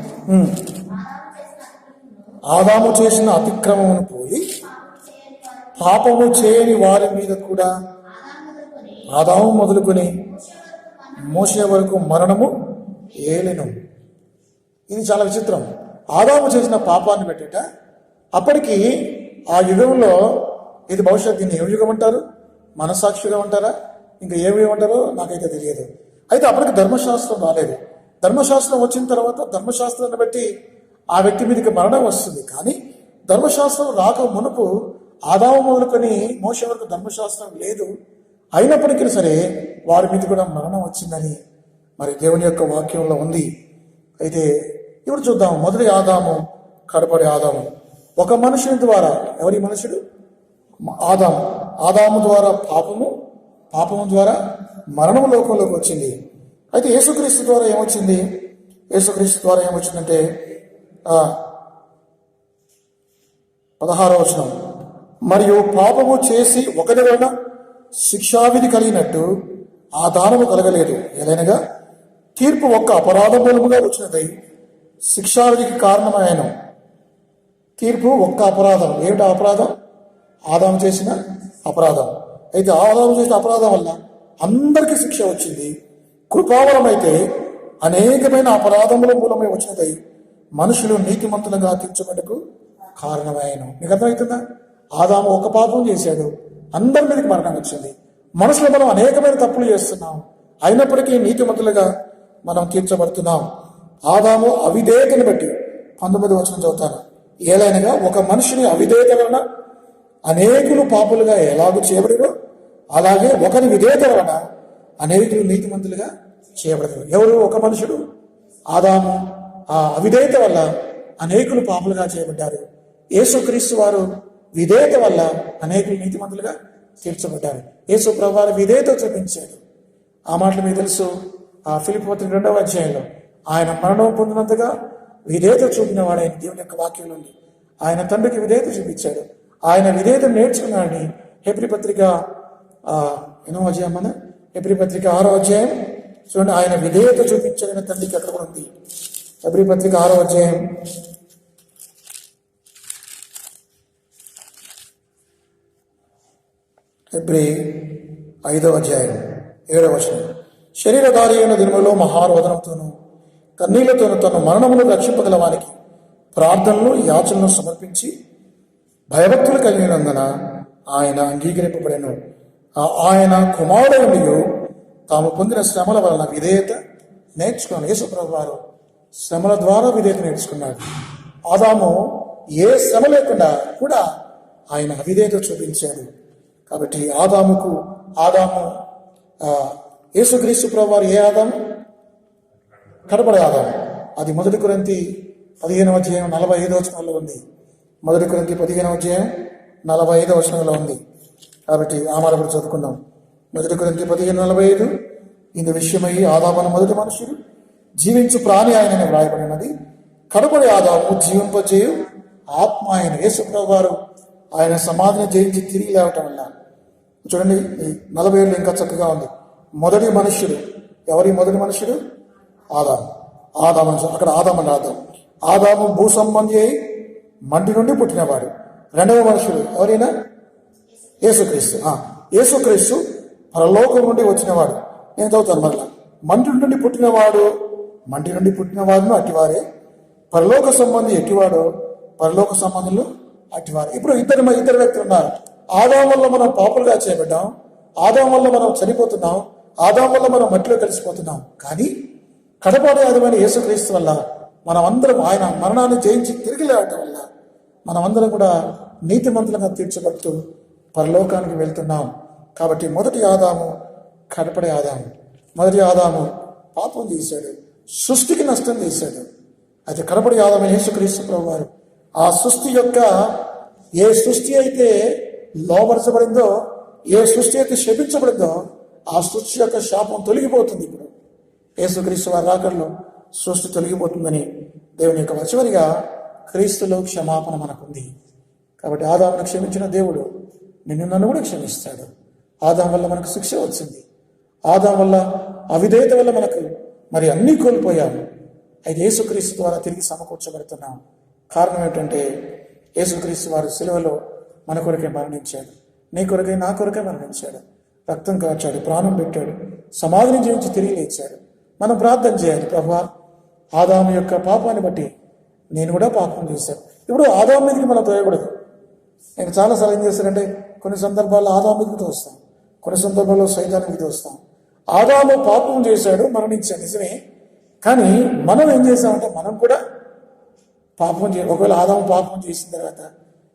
ఆదాము చేసిన అతిక్రమమును పోయి పాపము చేయని వారి మీద కూడా ఆదాము మొదలుకొని మోసే వరకు మరణము ఏలెను. ఇది చాలా విచిత్రం. ఆదాము చేసిన పాపాన్ని పెట్టేట అప్పటికి ఆ యుగంలో ఇది భవిష్యత్ దీన్ని ఏ యుగం అంటారు? మనసాక్షిగా ఉంటారా, ఇంకా ఏ యుగం అంటారో నాకైతే తెలియదు. అయితే అప్పటికి ధర్మశాస్త్రం రాలేదు. ధర్మశాస్త్రం వచ్చిన తర్వాత ధర్మశాస్త్రాన్ని బట్టి ఆ వ్యక్తి మీదకి మరణం వస్తుంది. కానీ ధర్మశాస్త్రం రాక మునుపు ఆదాము మొదలుకొని మోషే వరకు ధర్మశాస్త్రం లేదు. అయినప్పటికీ సరే వారి మీద కూడా మరణం వచ్చిందని మరి దేవుని యొక్క వాక్యంలో ఉంది. అయితే ఇప్పుడు చూద్దాం, మొదటి ఆదాము, కడపడి ఆదాము. ఒక మనుషుని ద్వారా, ఎవరి మనుషుడు? ఆదాము. ఆదాము ద్వారా పాపము ద్వారా మరణము లోకంలోకి వచ్చింది. అయితే యేసుక్రీస్తు ద్వారా ఏమొచ్చింది? యేసుక్రీస్తు ద్వారా ఏమొచ్చిందంటే 16వ వచనం, మరియు పాపము చేసి ఒకరి వలన శిక్షావిధి కలిగినట్టు ఆ దానము కలగలేదు. ఏదైనగా తీర్పు ఒక్క అపరాధ మూలముగా వచ్చినదై శిక్షావిధికి కారణమైన తీర్పు ఒక్క అపరాధం. ఏమిటా అపరాధం? ఆదాము చేసిన అపరాధం. అయితే ఆదాము చేసిన అపరాధం వల్ల అందరికీ శిక్ష వచ్చింది. కృపావరం అయితే అనేకమైన అపరాధముల మూలమై వచ్చినదై మనుషులు నీతిమంతులుగా తీర్చబడకు కారణమైన. మీకు అర్థమవుతుందా? ఆదాము ఒక పాపం చేశాడు, అందరి మీదకి మరణం వచ్చింది. మనుషులు మనం అనేకమైన తప్పులు చేస్తున్నాం, అయినప్పటికీ నీతిమంతులుగా మనం తీర్చబడుతున్నాం. ఆదాము అవిధేయతను బట్టి 19వ వచనం చదువుతాను. ఏలైనగా ఒక మనిషిని అవిధేయత వలన అనేకులు పాపులుగా ఎలాగూ చేయబడినో అలాగే ఒకరి విధేయత వలన అనేకులు నీతిమంతులుగా చేయబడతారు. ఎవరు? ఒక మనుషుడు ఆదాము. ఆ అవిధేయత వల్ల అనేకులు పాపులుగా చేయబడ్డారు. యేసుక్రీస్తు వారు విధేయత వల్ల అనేకులు నీతిమంతులుగా తీర్చబడ్డారు. యేసు ప్రభువు వారు విధేయత చూపించాడు. ఆ మాటలు మీకు తెలుసు. ఆ ఫిలిప్పీ పత్రిక 2వ అధ్యాయంలో ఆయన మరణం పొందినంతగా విధేయత చూపిన వాడు ఆయన దేవుని యొక్క వాక్యం నుండి ఆయన తండ్రికి విధేయత చూపించాడు. ఆయన విధేయత నేర్చుకున్నాడని హెబ్రీ పత్రిక 8వ అధ్యాయం, మన హెబ్రీ పత్రిక 6వ అధ్యాయం చూడండి. ఆయన విధేయత చూపించాడని తండ్రికి అక్కడ కూడా ఉంది. హెబ్రీ పత్రిక 6వ అధ్యాయం హెబ్రీ 5వ అధ్యాయం 7వ వచనం. శరీరధారి అయిన దినములో మహారోదనంతోనూ కన్నీళ్లతోనూ తన మరణమును రక్షింపగల వారికి ప్రార్థనలు యాచనలు సమర్పించి భయభక్తులు కలిగినందున ఆయన అంగీకరింపబడెను. ఆయన కుమారుడు తాము పొందిన శ్రమల వలన విధేయత నేర్చుకున్నాడు. యేసుప్రభువు వారు శ్రమల ద్వారా విధేయత నేర్చుకున్నాడు. ఆదాము ఏ శ్రమ లేకుండా కూడా ఆయన అవిధేయత చూపించాడు. కాబట్టి ఆదాము యేసుక్రీస్తు ప్రభువు వారు ఏ ఆదాము? కడపడి ఆదాము. అది 1 కొరింథీ 15వ అధ్యాయం 45వ వచనంలో ఉంది. 1 కొరింథీ 15వ అధ్యాయం 45వ వచనంలో ఉంది. కాబట్టి ఆ మాట కూడా చదువుకుందాం. 1 కొరింథీ 15:45, ఇందు విషయమై ఆదామును మొదటి మనుషుడు జీవించు ప్రాణి ఆయనని వ్రాయబడినది. కడపడి ఆదాము జీవింపజేయు ఆత్మ ఆయన. యేసు ప్రభువు వారు ఆయన సమాధిని జయించి తిరిగి లేవటం వల్ల చూడండి 47 ఇంకా చక్కగా ఉంది. మొదటి మనుష్యుడు ఎవరి? మొదటి మనుష్యుడు ఆదాము. అక్కడ ఆదాము భూ సంబంధి అయి మంటి నుండి పుట్టినవాడు. రెండవ మనుషుడు ఎవరైనా? యేసుక్రీస్తు. యేసుక్రీస్తు పరలోకం నుండి వచ్చినవాడు. నేను చదువుతాను మరలా. మంటి నుండి పుట్టినవాడును అట్టివారే, పరలోక సంబంధి ఎట్టివాడో పరలోక సంబంధులు అట్టివారు. ఇప్పుడు ఇద్దరు వ్యక్తులు ఉన్నారు. ఆదాము వల్ల మనం పాపులుగా చేయబడ్డాం, ఆదాము వల్ల మనం చనిపోతున్నాం, ఆదాము వల్ల మనం మట్టిలో కలిసిపోతున్నాం. కానీ కడపడి ఆదమైన యేసుక్రీస్తు వల్ల మనమందరం ఆయన మరణాన్ని జయించి తిరిగి లేవటం వల్ల మనమందరం కూడా నీతిమంతులుగా తీర్చబడుతూ పరలోకానికి వెళ్తున్నాం. కాబట్టి మొదటి ఆదాము కడపడి ఆదాము. మొదటి ఆదాము పాపం చేశాడు, సృష్టికి నష్టం చేశాడు. అయితే కడపడి ఆదాము యేసుక్రీస్తు ప్రభువు వారు ఆ సృష్టి యొక్క ఏ సృష్టి అయితే లోపరచబడిందో, ఏ సృష్టి అయితే శపించబడిందో ఆ సృష్టి యొక్క శాపం తొలగిపోతుంది. ఇప్పుడు యేసుక్రీస్తు వారి రాకడలో సృష్టి తొలగిపోతుందని దేవుని యొక్క చివరిగా క్రీస్తులో క్షమాపణ మనకుంది. కాబట్టి ఆదామును క్షమించిన దేవుడు నన్ను కూడా క్షమిస్తాడు. ఆదాం వల్ల మనకు శిక్ష వచ్చింది, ఆదాం వల్ల అవిధేయత వల్ల మనకు మరి అన్నీ కోల్పోయాము. అయితే యేసుక్రీస్తు ద్వారా తిరిగి సమకూర్చబడుతున్నాం. కారణం ఏంటంటే యేసుక్రీస్తు వారు సిలువలో మన కొరకే మరణించాడు, నీ కొరకే నా కొరకే మరణించాడు, రక్తం కార్చాడు, ప్రాణం పెట్టాడు, సమాధిని జీవించి తిరిగి లేచాడు. మనం ప్రార్థన చేయాలి. ప్రభా, ఆదాము యొక్క పాపాన్ని బట్టి నేను కూడా పాపం చేశాను. ఇప్పుడు ఆదాము మీదకి మనం తోయకూడదు. నేను చాలాసార్లు ఏం చేస్తానంటే కొన్ని సందర్భాల్లో ఆదాము మీదకి తోస్తాం, కొన్ని సందర్భాల్లో సైతాను మీదకి తోస్తాం. ఆదాము పాపం చేశాడు, మరణించాడు నిజమే. కానీ మనం ఏం చేస్తామంటే మనం కూడా పాపం ఒకవేళ ఆదాము పాపం చేసిన తర్వాత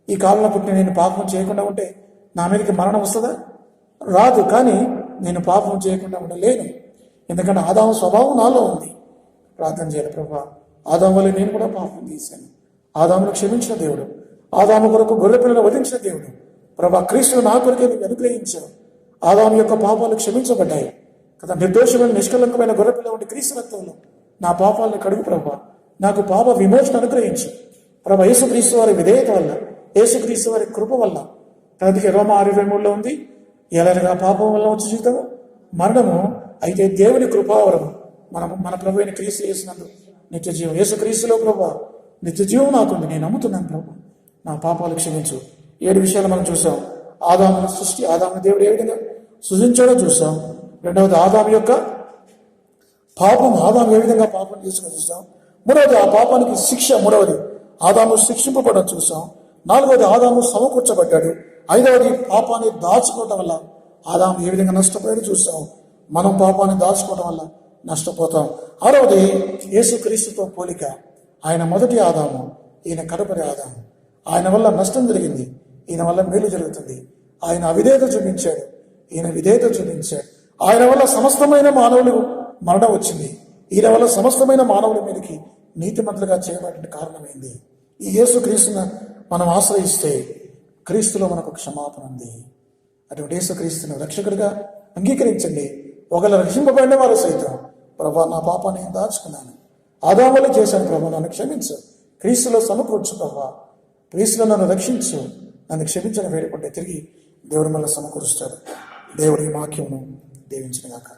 ఈ కాలంలో పుట్టిన నేను పాపం చేయకుండా ఉంటే నా మీదకి మరణం వస్తుందా? రాదు. కానీ నేను పాపం చేయకుండా ఉండలేను, ఎందుకంటే ఆదాము స్వభావం నాలో ఉంది. ప్రార్థన చేయాలి. ప్రభా, ఆదాము వల్ల నేను కూడా పాపం చేశాను. ఆదామును క్షమించిన దేవుడు, ఆదాము కొరకు గొర్రె పిల్లను వధించిన దేవుడు. ప్రభా, క్రీస్తును నా కొరకే నీకు అనుగ్రహించావు. ఆదాము యొక్క పాపాలు క్షమించబడ్డాయి కదా. నిర్దోషమైన నిష్కలంకమైన గొర్రెపిల్ల వంటి క్రీస్తు రక్తంలో నా పాపాలను కడుగు ప్రభా. నాకు పాప విమోచన అనుగ్రహించు ప్రభా. యేసుక్రీస్తు వారి విధేయత వల్ల, యేసుక్రీస్తు వారి కృప వల్ల. అందుకే రోమా 6:23 ఉంది, ఎలాగా పాపం వల్ల వచ్చే జీవితం మరణము, అయితే దేవుని కృపావరము మన ప్రభు అయిన క్రీస్తు చేసినందు నిత్య జీవం. యేసుక్రీస్తులో ప్రభా నిత్య జీవం నాకుంది, నేను నమ్ముతున్నాను ప్రభు. నా పాపాలు క్షమించు. 7 విషయాలు మనం చూసాం. ఆదాముల సృష్టి, ఆదాముని దేవుడు ఏ విధంగా సృజించాడో చూసాం. రెండవది ఆదాము యొక్క పాపం, ఆదాము ఏ విధంగా పాపం చేసుకుని చూసాం. మూడవది ఆ పాపానికి శిక్ష, మూడవది ఆదాము శిక్షింపబడడం చూసాం. నాలుగవది ఆదాము సమకూర్చబడ్డాడు. ఐదవది పాపాన్ని దాచుకోవటం వల్ల ఆదాము ఏ విధంగా నష్టపోయాడో చూసాం. మనం పాపాన్ని దాచుకోవటం వల్ల నష్టపోతాం. ఆరవది యేసుక్రీస్తుతో పోలిక. ఆయన మొదటి ఆదాము, ఈయన కడపరి ఆదాము. ఆయన వల్ల నష్టం జరిగింది, ఈయన వల్ల మేలు జరుగుతుంది. ఆయన అవిధేయత చూపించాడు, ఈయన విధేయత చూపించాడు. ఆయన వల్ల సమస్తమైన మానవులు మరణం వచ్చింది, ఈయన వల్ల సమస్తమైన మానవుల మీదకి నీతిమంతులుగా చేయబడిన కారణమైంది. ఈ యేసుక్రీస్తును మనం ఆశ్రయిస్తే క్రీస్తులో మనకు క్షమాపణ ఉంది. అటువంటి యేసుక్రీస్తును రక్షకుడిగా అంగీకరించండి. ఒకవేళ రక్షింపబడిన వారు సైతం, ప్రభా నా పాపాన్ని నేను దాచుకున్నాను, ఆదాము వల్ల చేశాను ప్రభా, నన్ను క్షమించు, క్రీస్తులో సమకూర్చు ప్రభా, క్రీస్తులో నన్ను రక్షించు, నన్ను క్షమించని వేడుకుంటే తిరిగి దేవుడి మళ్ళీ సమకూరుస్తాడు. దేవుడి వాక్యమును దీవించిన గాక.